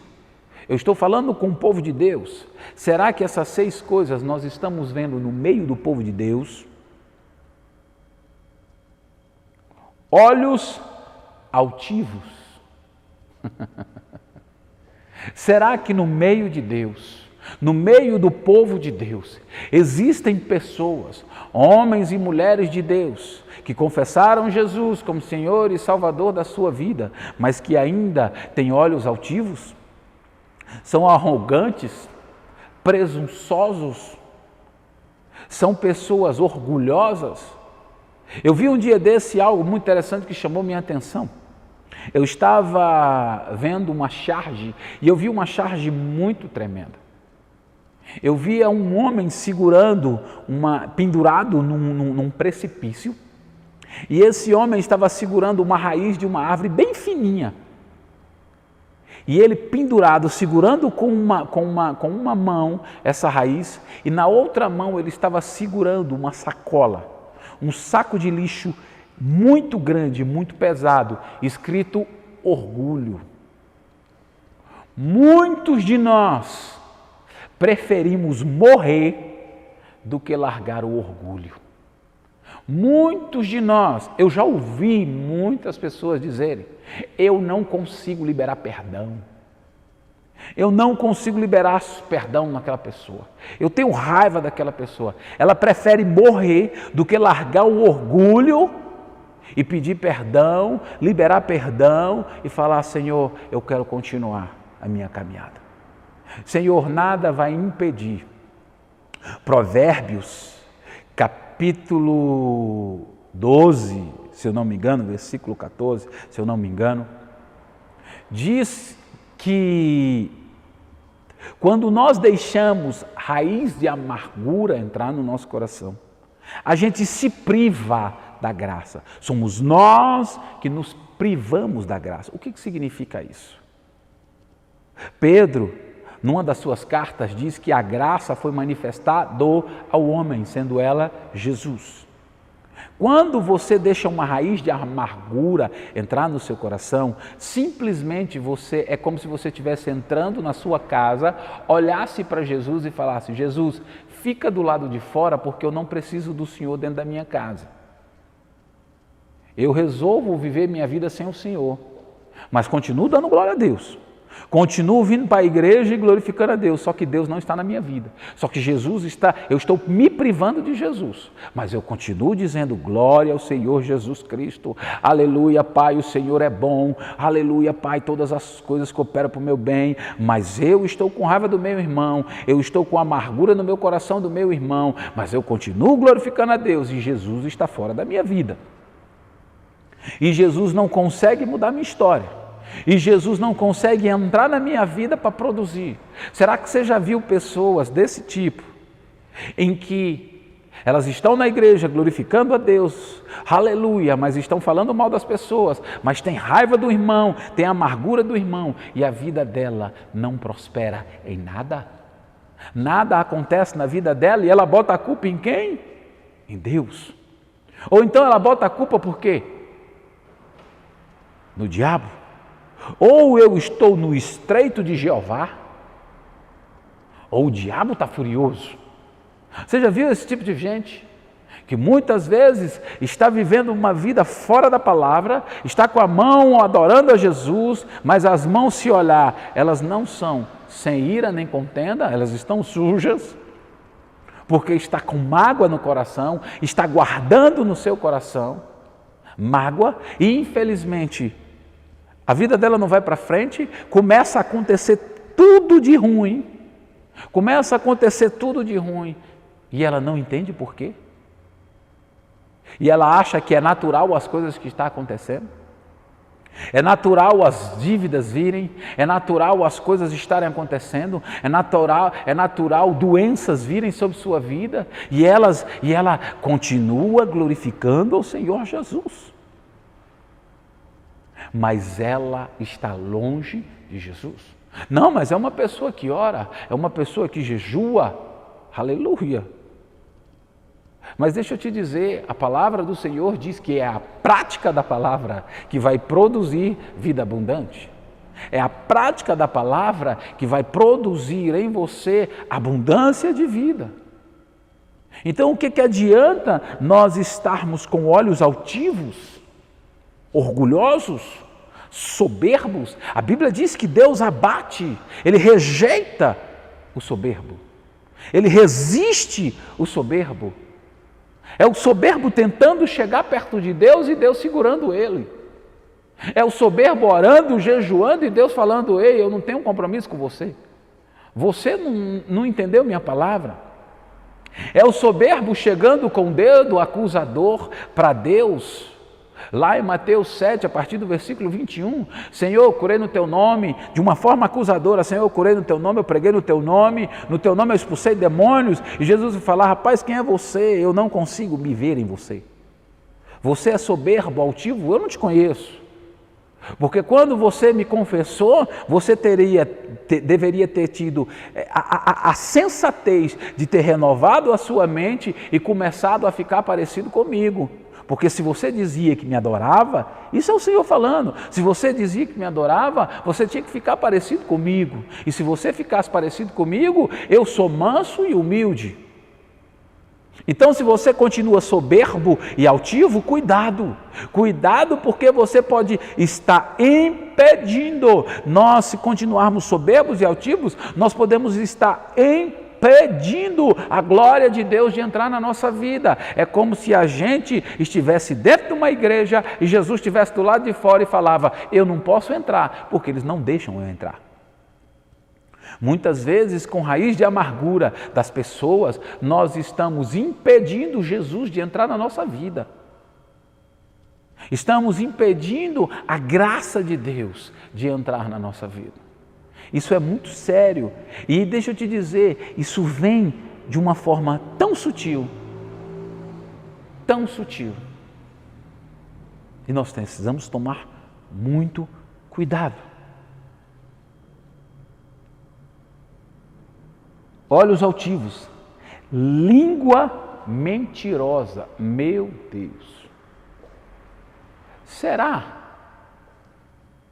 Eu estou falando com o povo de Deus. Será que essas 6 coisas nós estamos vendo no meio do povo de Deus? Olhos altivos. Será que no meio de Deus, no meio do povo de Deus, existem pessoas, homens e mulheres de Deus, que confessaram Jesus como Senhor e Salvador da sua vida, mas que ainda têm olhos altivos? São arrogantes, presunçosos, são pessoas orgulhosas? Eu vi um dia desse algo muito interessante que chamou minha atenção. Eu estava vendo uma charge e eu vi uma charge muito tremenda. Eu via um homem pendurado num precipício, e esse homem estava segurando uma raiz de uma árvore bem fininha. E ele pendurado, segurando com uma mão essa raiz, e na outra mão ele estava segurando uma sacola, um saco de lixo muito grande, muito pesado, escrito orgulho. Muitos de nós preferimos morrer do que largar o orgulho. Muitos de nós, eu já ouvi muitas pessoas dizerem, eu não consigo liberar perdão. Eu não consigo liberar perdão naquela pessoa. Eu tenho raiva daquela pessoa. Ela prefere morrer do que largar o orgulho e pedir perdão, liberar perdão e falar, Senhor, eu quero continuar a minha caminhada. Senhor, nada vai impedir. Provérbios, capítulo 12, se eu não me engano, versículo 14, se eu não me engano, diz que quando nós deixamos raiz de amargura entrar no nosso coração, a gente se priva da graça. Somos nós que nos privamos da graça. O que significa isso? Pedro, numa das suas cartas, diz que a graça foi manifestada ao homem, sendo ela Jesus. Quando você deixa uma raiz de amargura entrar no seu coração, simplesmente é como se você estivesse entrando na sua casa, olhasse para Jesus e falasse, Jesus, fica do lado de fora porque eu não preciso do Senhor dentro da minha casa. Eu resolvo viver minha vida sem o Senhor, mas continuo dando glória a Deus. Continuo vindo para a igreja e glorificando a Deus, só que Deus não está na minha vida. Só que eu estou me privando de Jesus, mas eu continuo dizendo glória ao Senhor Jesus Cristo. Aleluia, Pai, o Senhor é bom. Aleluia, Pai, todas as coisas cooperam para o meu bem, mas eu estou com raiva do meu irmão, eu estou com amargura no meu coração do meu irmão, mas eu continuo glorificando a Deus e Jesus está fora da minha vida. E Jesus não consegue mudar minha história. E Jesus não consegue entrar na minha vida para produzir. Será que você já viu pessoas desse tipo, em que Elas estão na igreja glorificando a Deus, aleluia, mas estão falando mal das pessoas, mas tem raiva do irmão, tem amargura do irmão, e a vida dela não prospera em nada. Nada acontece na vida dela e ela bota a culpa em quem? Em Deus. Ou então ela bota a culpa por quê? No diabo. Ou eu estou no estreito de Jeová, ou o diabo está furioso. Você já viu esse tipo de gente? Que muitas vezes está vivendo uma vida fora da palavra, está com a mão adorando a Jesus, mas as mãos, se olhar, elas não são sem ira nem contenda, elas estão sujas, porque está com mágoa no coração, está guardando no seu coração mágoa, e infelizmente a vida dela não vai para frente, começa a acontecer tudo de ruim, e ela não entende por quê. E ela acha que é natural as coisas que estão acontecendo. É natural as dívidas virem, é natural as coisas estarem acontecendo, é natural doenças virem sobre sua vida, e ela continua glorificando ao Senhor Jesus. Mas ela está longe de Jesus. Não, mas é uma pessoa que ora, é uma pessoa que jejua, aleluia. Mas deixa eu te dizer, a palavra do Senhor diz que é a prática da palavra que vai produzir vida abundante. É a prática da palavra que vai produzir em você abundância de vida. Então o que adianta nós estarmos com olhos altivos, orgulhosos, soberbos? A Bíblia diz que Deus abate, Ele rejeita o soberbo, Ele resiste o soberbo. É o soberbo tentando chegar perto de Deus e Deus segurando ele. É o soberbo orando, jejuando e Deus falando: ei, eu não tenho um compromisso com você. Você não entendeu minha palavra. É o soberbo chegando com o dedo acusador para Deus. Lá em Mateus 7, a partir do versículo 21, Senhor, eu curei no teu nome, de uma forma acusadora, Senhor, eu curei no teu nome, eu preguei no teu nome eu expulsei demônios, e Jesus vai falar: rapaz, quem é você? Eu não consigo me ver em você. Você é soberbo, altivo, eu não te conheço. Porque quando você me confessou, você deveria ter tido a sensatez de ter renovado a sua mente e começado a ficar parecido comigo. Porque se você dizia que me adorava, isso é o Senhor falando, se você dizia que me adorava, você tinha que ficar parecido comigo. E se você ficasse parecido comigo, eu sou manso e humilde. Então, se você continua soberbo e altivo, cuidado, porque você pode estar impedindo. Nós, se continuarmos soberbos e altivos, nós podemos estar impedindo a glória de Deus de entrar na nossa vida. É como se a gente estivesse dentro de uma igreja e Jesus estivesse do lado de fora e falava: eu não posso entrar, porque eles não deixam eu entrar. Muitas vezes, com raiz de amargura das pessoas, nós estamos impedindo Jesus de entrar na nossa vida. Estamos impedindo a graça de Deus de entrar na nossa vida. Isso é muito sério. E deixa eu te dizer, isso vem de uma forma tão sutil. Tão sutil. E nós precisamos tomar muito cuidado. Olhos altivos, língua mentirosa, meu Deus. Será?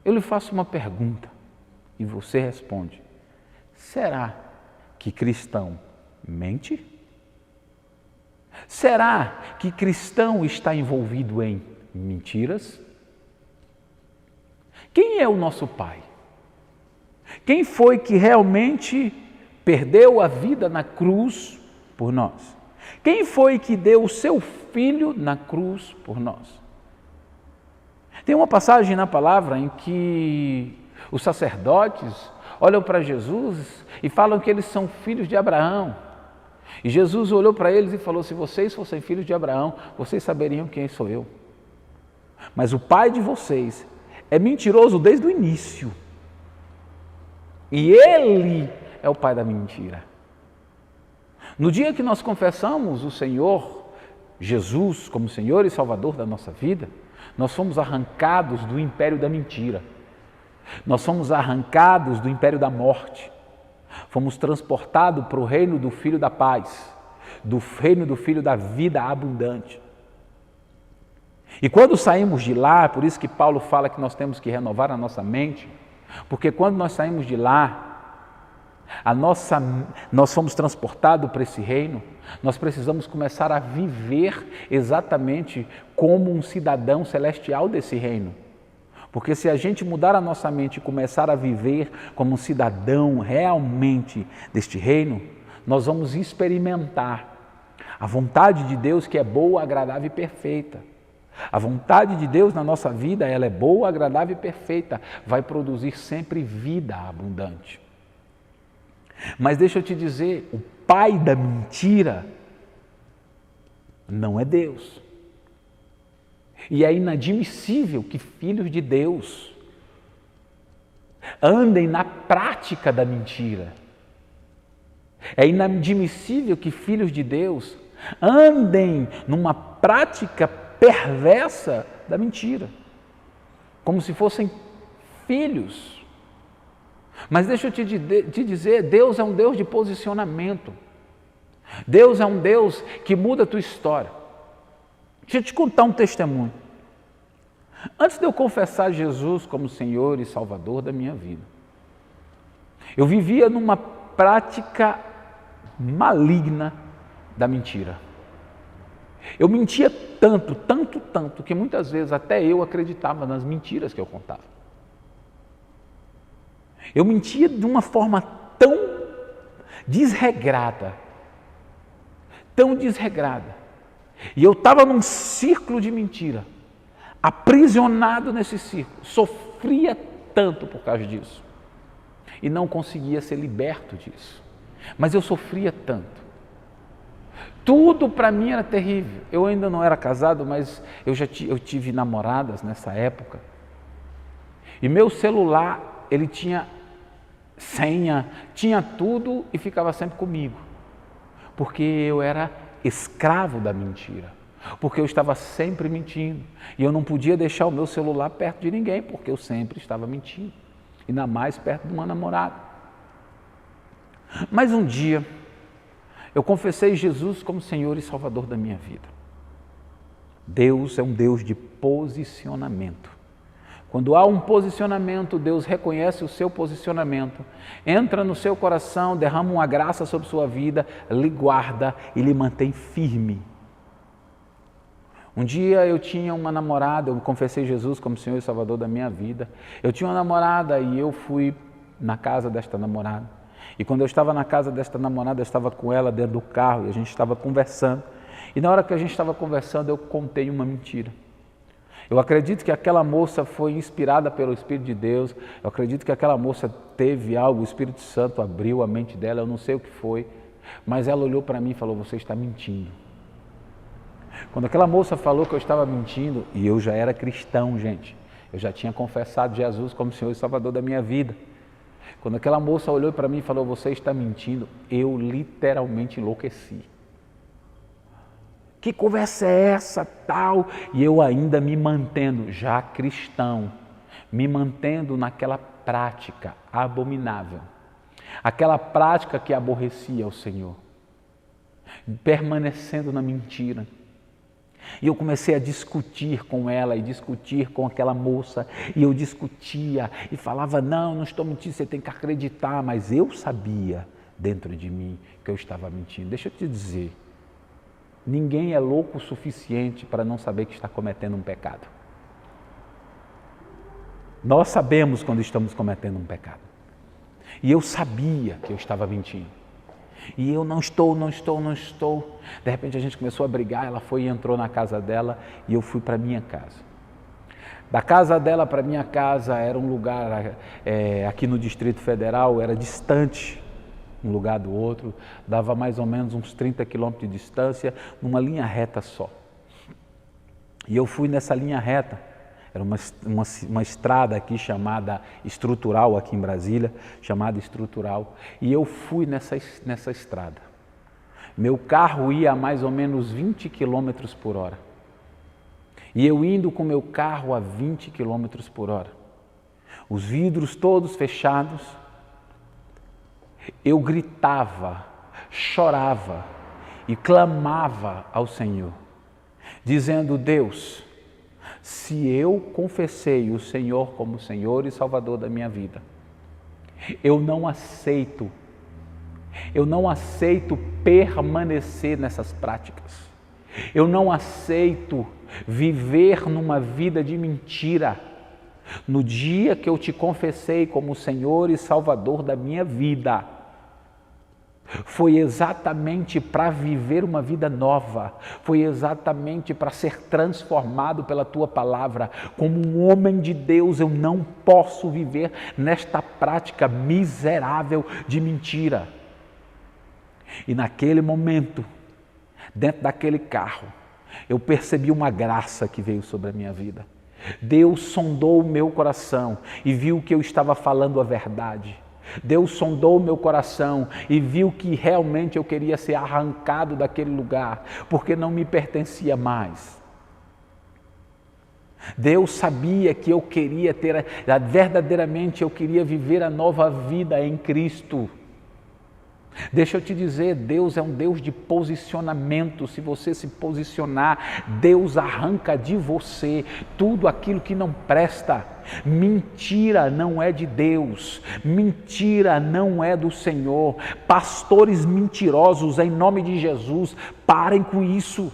Eu lhe faço uma pergunta e você responde: será que cristão mente? Será que cristão está envolvido em mentiras? Quem é o nosso Pai? Quem foi que realmente perdeu a vida na cruz por nós? Quem foi que deu o seu Filho na cruz por nós? Tem uma passagem na palavra em que os sacerdotes olham para Jesus e falam que eles são filhos de Abraão. E Jesus olhou para eles e falou: se vocês fossem filhos de Abraão, vocês saberiam quem sou eu. Mas o pai de vocês é mentiroso desde o início. E ele é o pai da mentira. No dia que nós confessamos o Senhor Jesus como Senhor e Salvador da nossa vida, nós fomos arrancados do império da mentira. Nós fomos arrancados do império da morte. Fomos transportados para o reino do Filho da paz, do reino do Filho da vida abundante. E quando saímos de lá, por isso que Paulo fala que nós temos que renovar a nossa mente, porque quando nós saímos de lá, nós fomos transportados para esse reino, nós precisamos começar a viver exatamente como um cidadão celestial desse reino. Porque se a gente mudar a nossa mente e começar a viver como um cidadão realmente deste reino, nós vamos experimentar a vontade de Deus, que é boa, agradável e perfeita. A vontade de Deus na nossa vida, ela é boa, agradável e perfeita, vai produzir sempre vida abundante. Mas deixa eu te dizer, o pai da mentira não é Deus. E é inadmissível que filhos de Deus andem na prática da mentira. É inadmissível que filhos de Deus andem numa prática perversa da mentira, como se fossem filhos. Mas deixa eu te dizer, Deus é um Deus de posicionamento. Deus é um Deus que muda a tua história. Deixa eu te contar um testemunho. Antes de eu confessar Jesus como Senhor e Salvador da minha vida, eu vivia numa prática maligna da mentira. Eu mentia tanto, que muitas vezes até eu acreditava nas mentiras que eu contava. Eu mentia de uma forma tão desregrada, e eu estava num círculo de mentira, aprisionado nesse círculo, sofria tanto por causa disso, e não conseguia ser liberto disso, mas eu sofria tanto. Tudo para mim era terrível. Eu ainda não era casado, mas eu tive namoradas nessa época, e meu celular, ele tinha senha, tinha tudo e ficava sempre comigo, porque eu era escravo da mentira, porque eu estava sempre mentindo, e eu não podia deixar o meu celular perto de ninguém, porque eu sempre estava mentindo, ainda mais perto de uma namorada. Mas um dia, eu confessei Jesus como Senhor e Salvador da minha vida. Deus é um Deus de posicionamento. Quando há um posicionamento, Deus reconhece o seu posicionamento, entra no seu coração, derrama uma graça sobre sua vida, lhe guarda e lhe mantém firme. Um dia eu tinha uma namorada, eu confessei Jesus como Senhor e Salvador da minha vida. Eu tinha uma namorada e eu fui na casa desta namorada. E quando eu estava na casa desta namorada, eu estava com ela dentro do carro e a gente estava conversando. E na hora que a gente estava conversando, eu contei uma mentira. Eu acredito que aquela moça foi inspirada pelo Espírito de Deus, eu acredito que aquela moça teve algo, o Espírito Santo abriu a mente dela, eu não sei o que foi, mas ela olhou para mim e falou, você está mentindo. Quando aquela moça falou que eu estava mentindo, e eu já era cristão, gente, eu já tinha confessado Jesus como Senhor e Salvador da minha vida. Quando aquela moça olhou para mim e falou, você está mentindo, eu literalmente enlouqueci. Que conversa é essa, tal? E eu ainda me mantendo, já cristão, me mantendo naquela prática abominável, aquela prática que aborrecia o Senhor, permanecendo na mentira. E eu comecei a discutir com ela e discutir com aquela moça, e eu discutia e falava, não estou mentindo, você tem que acreditar, mas eu sabia dentro de mim que eu estava mentindo. Deixa eu te dizer, ninguém é louco o suficiente para não saber que está cometendo um pecado. Nós sabemos quando estamos cometendo um pecado. E eu sabia que eu estava mentindo. E eu não estou. De repente a gente começou a brigar, ela foi e entrou na casa dela e eu fui para a minha casa. Da casa dela para a minha casa era um lugar, aqui no Distrito Federal, era distante um lugar do outro, dava mais ou menos uns 30 quilômetros de distância, numa linha reta só. E eu fui nessa linha reta, era uma estrada aqui chamada Estrutural, aqui em Brasília, chamada Estrutural, e eu fui nessa estrada. Meu carro ia a mais ou menos 20 km por hora. E eu indo com meu carro a 20 km por hora. Os vidros todos fechados. Eu gritava, chorava e clamava ao Senhor, dizendo: Deus, se eu confessei o Senhor como Senhor e Salvador da minha vida, eu não aceito permanecer nessas práticas. Eu não aceito viver numa vida de mentira. No dia que eu te confessei como Senhor e Salvador da minha vida, foi exatamente para viver uma vida nova, foi exatamente para ser transformado pela Tua Palavra. Como um homem de Deus, eu não posso viver nesta prática miserável de mentira. E naquele momento, dentro daquele carro, eu percebi uma graça que veio sobre a minha vida. Deus sondou o meu coração e viu que eu estava falando a verdade. Deus sondou o meu coração e viu que realmente eu queria ser arrancado daquele lugar, porque não me pertencia mais. Deus sabia que eu queria verdadeiramente eu queria viver a nova vida em Cristo. Deixa eu te dizer, Deus é um Deus de posicionamento. Se você se posicionar, Deus arranca de você tudo aquilo que não presta. Mentira não é de Deus, mentira não é do Senhor. Pastores mentirosos, em nome de Jesus, parem com isso.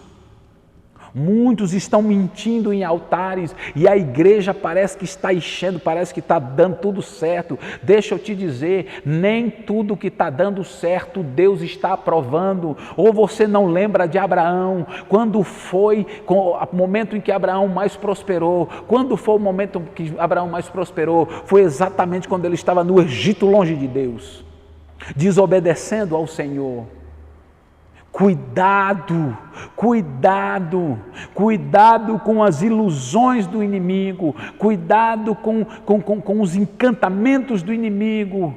Muitos estão mentindo em altares e a igreja parece que está enchendo, parece que está dando tudo certo. Deixa eu te dizer, nem tudo que está dando certo Deus está aprovando. Ou você não lembra de Abraão, quando foi o momento em que Abraão mais prosperou? Quando foi o momento que Abraão mais prosperou? Foi exatamente quando ele estava no Egito, longe de Deus, desobedecendo ao Senhor. Cuidado, cuidado, cuidado com as ilusões do inimigo, cuidado com os encantamentos do inimigo,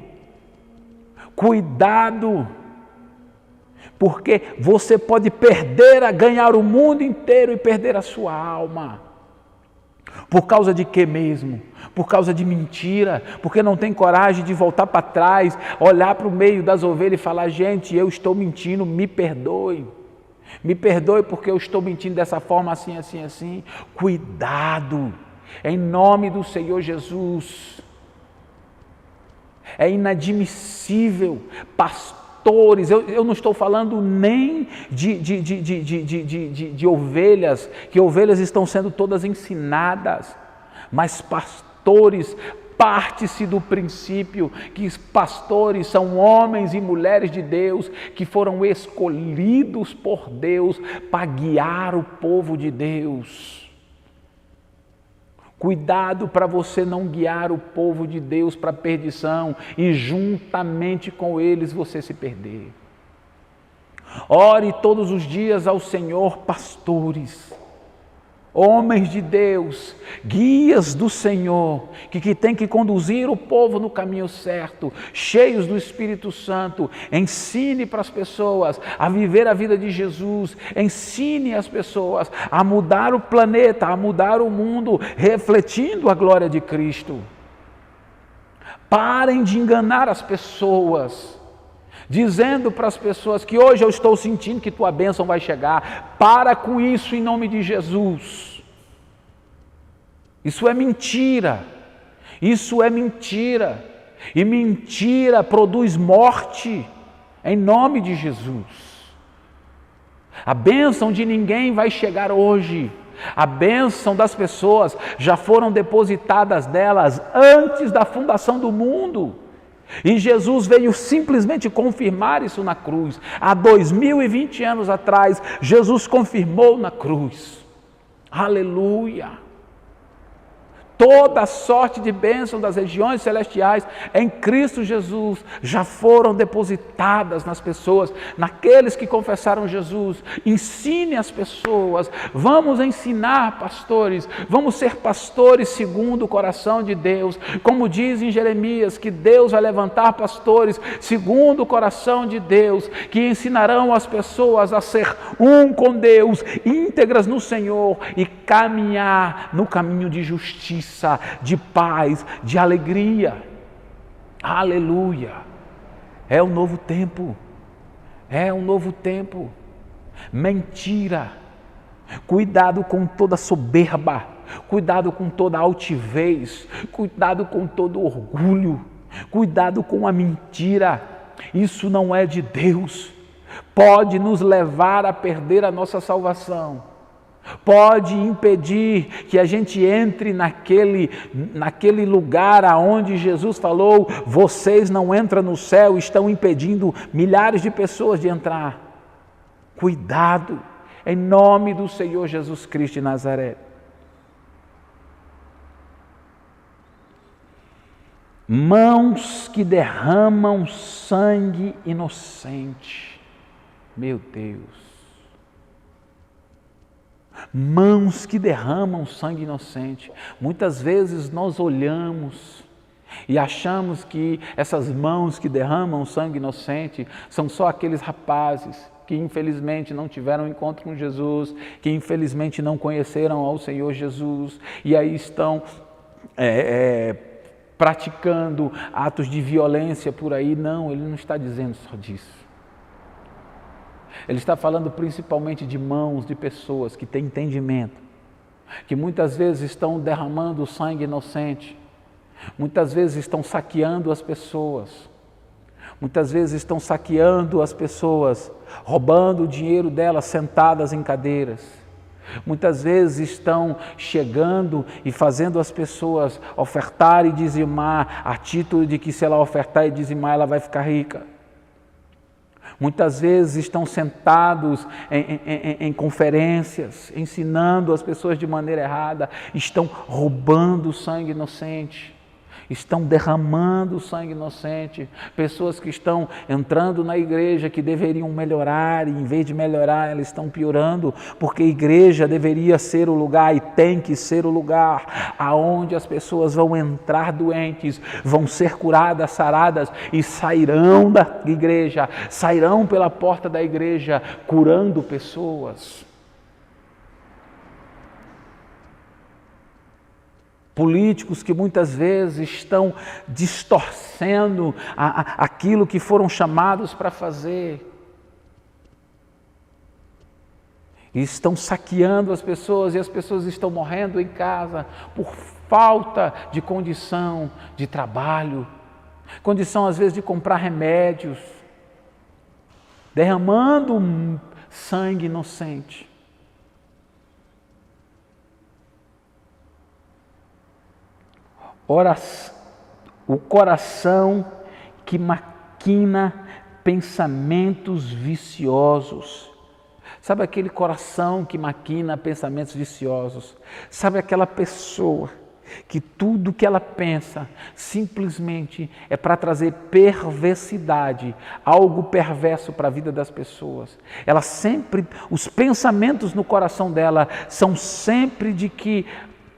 cuidado, porque você pode ganhar o mundo inteiro e perder a sua alma. Por causa de quê mesmo? Por causa de mentira, porque não tem coragem de voltar para trás, olhar para o meio das ovelhas e falar: gente, eu estou mentindo, me perdoe porque eu estou mentindo dessa forma, assim, assim, assim. Cuidado, em nome do Senhor Jesus. É inadmissível, pastores, eu não estou falando nem de ovelhas, que ovelhas estão sendo todas ensinadas, mas pastores, parte-se do princípio que pastores são homens e mulheres de Deus, que foram escolhidos por Deus para guiar o povo de Deus. Cuidado para você não guiar o povo de Deus para a perdição e juntamente com eles você se perder. Ore todos os dias ao Senhor, pastores, homens de Deus, guias do Senhor, que tem que conduzir o povo no caminho certo, cheios do Espírito Santo. Ensine para as pessoas a viver a vida de Jesus, ensine as pessoas a mudar o planeta, a mudar o mundo, refletindo a glória de Cristo. Parem de enganar as pessoas, dizendo para as pessoas que hoje eu estou sentindo que tua bênção vai chegar. Para com isso em nome de Jesus. Isso é mentira. Isso é mentira. E mentira produz morte em nome de Jesus. A bênção de ninguém vai chegar hoje. A bênção das pessoas já foram depositadas delas antes da fundação do mundo. E Jesus veio simplesmente confirmar isso na cruz. Há 2020 anos atrás, Jesus confirmou na cruz. Aleluia! Toda sorte de bênção das regiões celestiais em Cristo Jesus já foram depositadas nas pessoas, naqueles que confessaram Jesus. Ensine as pessoas, vamos ensinar pastores, vamos ser pastores segundo o coração de Deus. Como diz em Jeremias, que Deus vai levantar pastores segundo o coração de Deus, que ensinarão as pessoas a ser um com Deus, íntegras no Senhor e caminhar no caminho de justiça, de paz, de alegria. Aleluia! É um novo tempo. É um novo tempo. Mentira. Cuidado com toda soberba. Cuidado com toda altivez. Cuidado com todo orgulho. Cuidado com a mentira. Isso não é de Deus. Pode nos levar a perder a nossa salvação. Pode impedir que a gente entre naquele lugar aonde Jesus falou: vocês não entram no céu, estão impedindo milhares de pessoas de entrar. Cuidado, em nome do Senhor Jesus Cristo de Nazaré. Mãos que derramam sangue inocente. Meu Deus. Mãos que derramam sangue inocente. Muitas vezes nós olhamos e achamos que essas mãos que derramam sangue inocente são só aqueles rapazes que infelizmente não tiveram encontro com Jesus, que infelizmente não conheceram ao Senhor Jesus e aí estão praticando atos de violência por aí. Não, ele não está dizendo só disso. Ele está falando principalmente de mãos de pessoas que têm entendimento, que muitas vezes estão derramando sangue inocente, muitas vezes estão saqueando as pessoas, muitas vezes estão saqueando as pessoas, roubando o dinheiro delas sentadas em cadeiras. Muitas vezes estão chegando e fazendo as pessoas ofertar e dizimar, a título de que se ela ofertar e dizimar ela vai ficar rica. Muitas vezes estão sentados em conferências, ensinando as pessoas de maneira errada, estão roubando sangue inocente, estão derramando sangue inocente. Pessoas que estão entrando na igreja, que deveriam melhorar, e em vez de melhorar, elas estão piorando, porque a igreja deveria ser o lugar, e tem que ser o lugar, aonde as pessoas vão entrar doentes, vão ser curadas, saradas, e sairão da igreja, sairão pela porta da igreja, curando pessoas. Políticos que muitas vezes estão distorcendo aquilo que foram chamados para fazer. E estão saqueando as pessoas, e as pessoas estão morrendo em casa por falta de condição de trabalho, condição às vezes de comprar remédios, derramando sangue inocente. O coração que maquina pensamentos viciosos. Sabe aquele coração que maquina pensamentos viciosos? Sabe aquela pessoa que tudo que ela pensa simplesmente é para trazer perversidade, algo perverso para a vida das pessoas. Ela sempre, os pensamentos no coração dela são sempre de que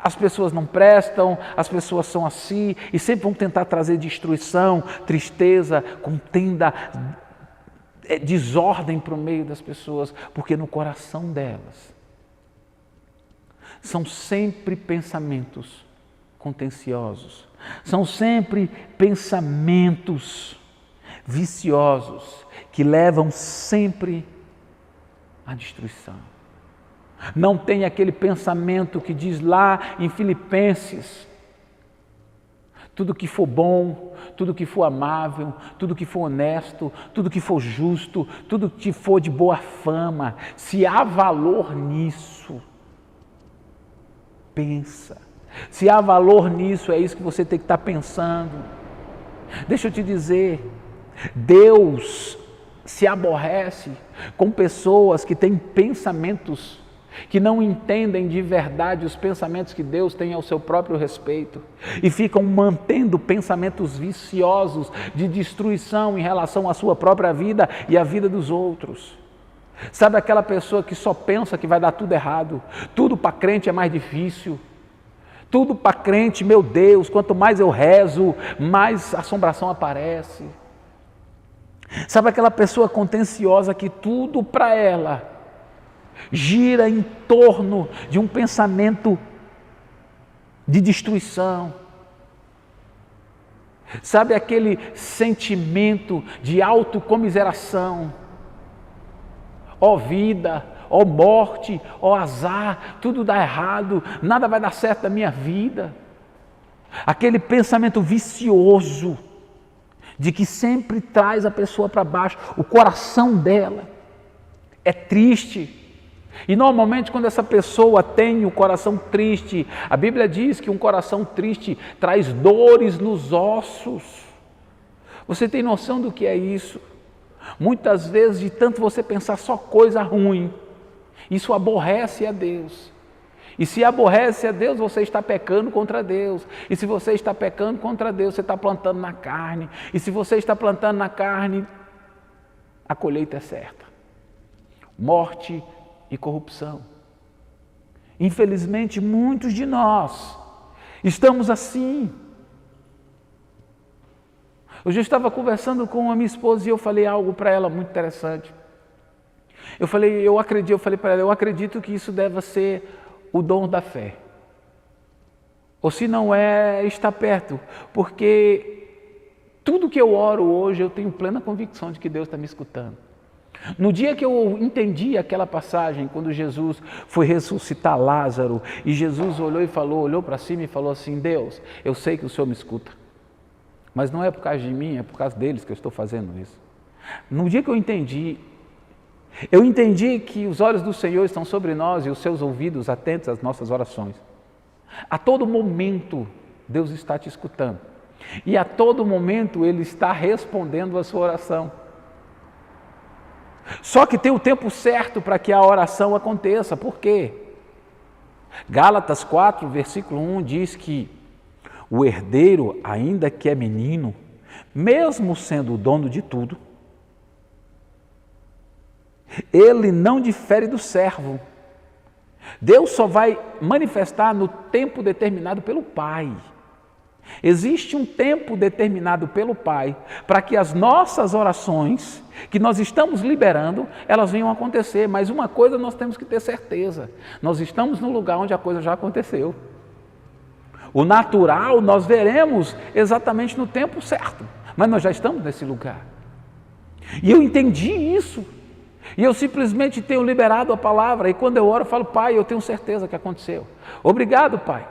as pessoas não prestam, as pessoas são assim, e sempre vão tentar trazer destruição, tristeza, contenda, desordem para o meio das pessoas, porque no coração delas são sempre pensamentos contenciosos, são sempre pensamentos viciosos, que levam sempre à destruição. Não tem aquele pensamento que diz lá em Filipenses: tudo que for bom, tudo que for amável, tudo que for honesto, tudo que for justo, tudo que for de boa fama, se há valor nisso, pensa. Se há valor nisso, é isso que você tem que estar pensando. Deixa eu te dizer, Deus se aborrece com pessoas que têm pensamentos que não entendem de verdade os pensamentos que Deus tem ao seu próprio respeito e ficam mantendo pensamentos viciosos de destruição em relação à sua própria vida e à vida dos outros. Sabe aquela pessoa que só pensa que vai dar tudo errado, tudo para crente é mais difícil, tudo para crente, meu Deus, quanto mais eu rezo, mais assombração aparece. Sabe aquela pessoa contenciosa que tudo para ela gira em torno de um pensamento de destruição. Sabe aquele sentimento de autocomiseração? Ó vida, ó morte, ó azar, tudo dá errado, nada vai dar certo na minha vida. Aquele pensamento vicioso de que sempre traz a pessoa para baixo, o coração dela é triste. E normalmente quando essa pessoa tem o coração triste, a Bíblia diz que um coração triste traz dores nos ossos. Você tem noção do que é isso? Muitas vezes, de tanto você pensar só coisa ruim, isso aborrece a Deus. E se aborrece a Deus, você está pecando contra Deus. E se você está pecando contra Deus, você está plantando na carne. E se você está plantando na carne, a colheita é certa. Morte e corrupção. Infelizmente, muitos de nós estamos assim. Hoje eu estava conversando com a minha esposa e eu falei algo para ela muito interessante. Eu falei para ela, eu acredito que isso deva ser o dom da fé. Ou se não é, está perto. Porque tudo que eu oro hoje, eu tenho plena convicção de que Deus está me escutando. No dia que eu entendi aquela passagem, quando Jesus foi ressuscitar Lázaro, e Jesus olhou para cima e falou assim: Deus, eu sei que o Senhor me escuta, mas não é por causa de mim, é por causa deles que eu estou fazendo isso. No dia que eu entendi que os olhos do Senhor estão sobre nós e os seus ouvidos atentos às nossas orações. A todo momento Deus está te escutando e a todo momento Ele está respondendo a sua oração. Só que tem o tempo certo para que a oração aconteça. Por quê? Gálatas 4, versículo 1 diz que o herdeiro, ainda que é menino, mesmo sendo o dono de tudo, ele não difere do servo. Deus só vai manifestar no tempo determinado pelo Pai. Existe um tempo determinado pelo Pai para que as nossas orações, que nós estamos liberando, elas venham a acontecer. Mas uma coisa nós temos que ter certeza: nós estamos no lugar onde a coisa já aconteceu. O natural nós veremos exatamente no tempo certo, mas nós já estamos nesse lugar. E eu entendi isso. E eu simplesmente tenho liberado a palavra, e quando eu oro eu falo: Pai, eu tenho certeza que aconteceu. Obrigado, Pai.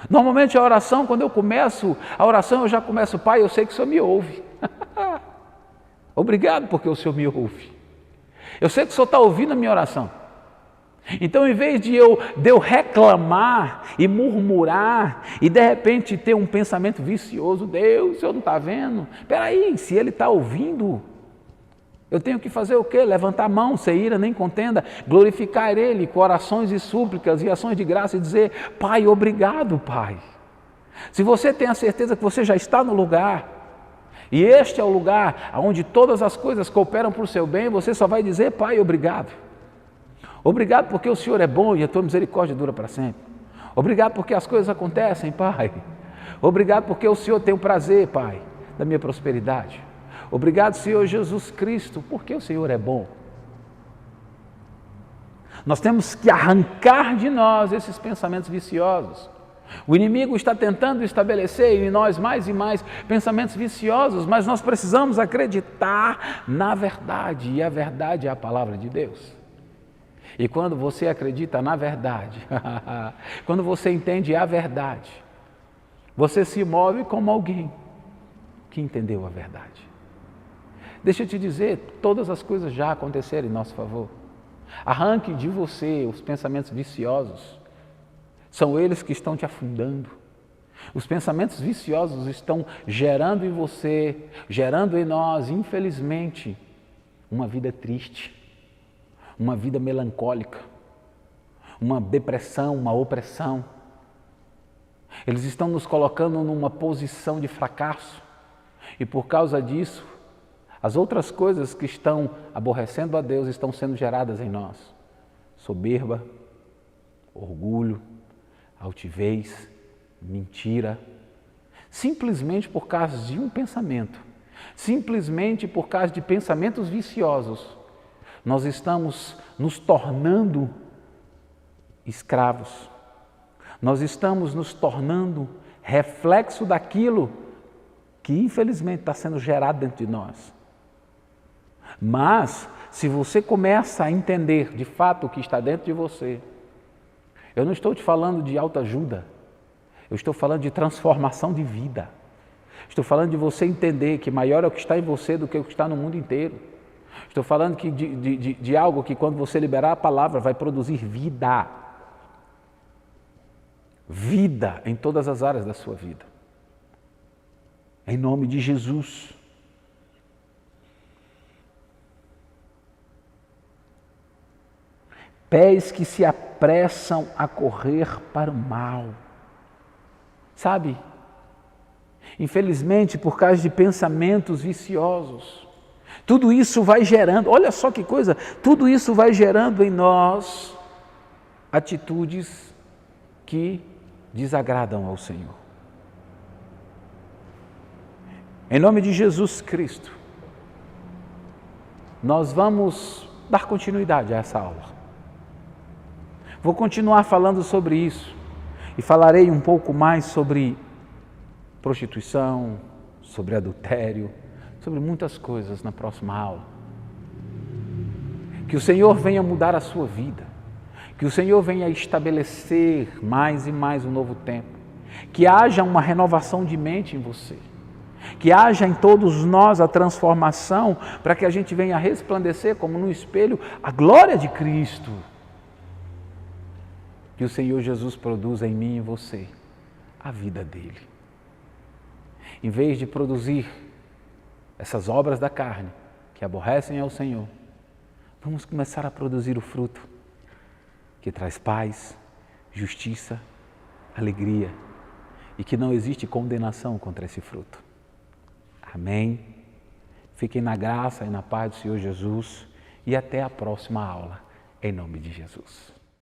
Normalmente a oração, quando eu começo a oração, eu já começo: Pai, eu sei que o Senhor me ouve. Obrigado porque o Senhor me ouve. Eu sei que o Senhor está ouvindo a minha oração. Então, em vez de eu reclamar e murmurar e de repente ter um pensamento vicioso: Deus, o Senhor não está vendo? Espera aí, se Ele está ouvindo, eu tenho que fazer o quê? Levantar a mão, sem ira nem contenda, glorificar Ele com orações e súplicas e ações de graça e dizer: Pai, obrigado, Pai. Se você tem a certeza que você já está no lugar, e este é o lugar onde todas as coisas cooperam para o seu bem, você só vai dizer: Pai, obrigado. Obrigado porque o Senhor é bom e a tua misericórdia dura para sempre. Obrigado porque as coisas acontecem, Pai. Obrigado porque o Senhor tem o prazer, Pai, da minha prosperidade. Obrigado, Senhor Jesus Cristo, porque o Senhor é bom. Nós temos que arrancar de nós esses pensamentos viciosos. O inimigo está tentando estabelecer em nós mais e mais pensamentos viciosos, mas nós precisamos acreditar na verdade, e a verdade é a palavra de Deus. E quando você acredita na verdade, quando você entende a verdade, você se move como alguém que entendeu a verdade. Deixa eu te dizer, todas as coisas já aconteceram em nosso favor. Arranque de você os pensamentos viciosos. São eles que estão te afundando. Os pensamentos viciosos estão gerando em você, gerando em nós, infelizmente, uma vida triste, uma vida melancólica, uma depressão, uma opressão. Eles estão nos colocando numa posição de fracasso. E por causa disso, as outras coisas que estão aborrecendo a Deus estão sendo geradas em nós. Soberba, orgulho, altivez, mentira. Simplesmente por causa de um pensamento. Simplesmente por causa de pensamentos viciosos. Nós estamos nos tornando escravos. Nós estamos nos tornando reflexo daquilo que infelizmente está sendo gerado dentro de nós. Mas, se você começa a entender de fato o que está dentro de você, eu não estou te falando de autoajuda, eu estou falando de transformação de vida. Estou falando de você entender que maior é o que está em você do que o que está no mundo inteiro. Estou falando de algo que quando você liberar a palavra vai produzir vida. Vida em todas as áreas da sua vida. Em nome de Jesus. Pés que se apressam a correr para o mal. Sabe? Infelizmente, por causa de pensamentos viciosos, tudo isso vai gerando, olha só que coisa, tudo isso vai gerando em nós atitudes que desagradam ao Senhor. Em nome de Jesus Cristo, nós vamos dar continuidade a essa aula. Vou continuar falando sobre isso e falarei um pouco mais sobre prostituição, sobre adultério, sobre muitas coisas na próxima aula. Que o Senhor venha mudar a sua vida, que o Senhor venha estabelecer mais e mais um novo tempo, que haja uma renovação de mente em você, que haja em todos nós a transformação para que a gente venha resplandecer como no espelho a glória de Cristo. Que o Senhor Jesus produza em mim e em você a vida dele. Em vez de produzir essas obras da carne que aborrecem ao Senhor, vamos começar a produzir o fruto que traz paz, justiça, alegria e que não existe condenação contra esse fruto. Amém? Fiquem na graça e na paz do Senhor Jesus e até a próxima aula, em nome de Jesus.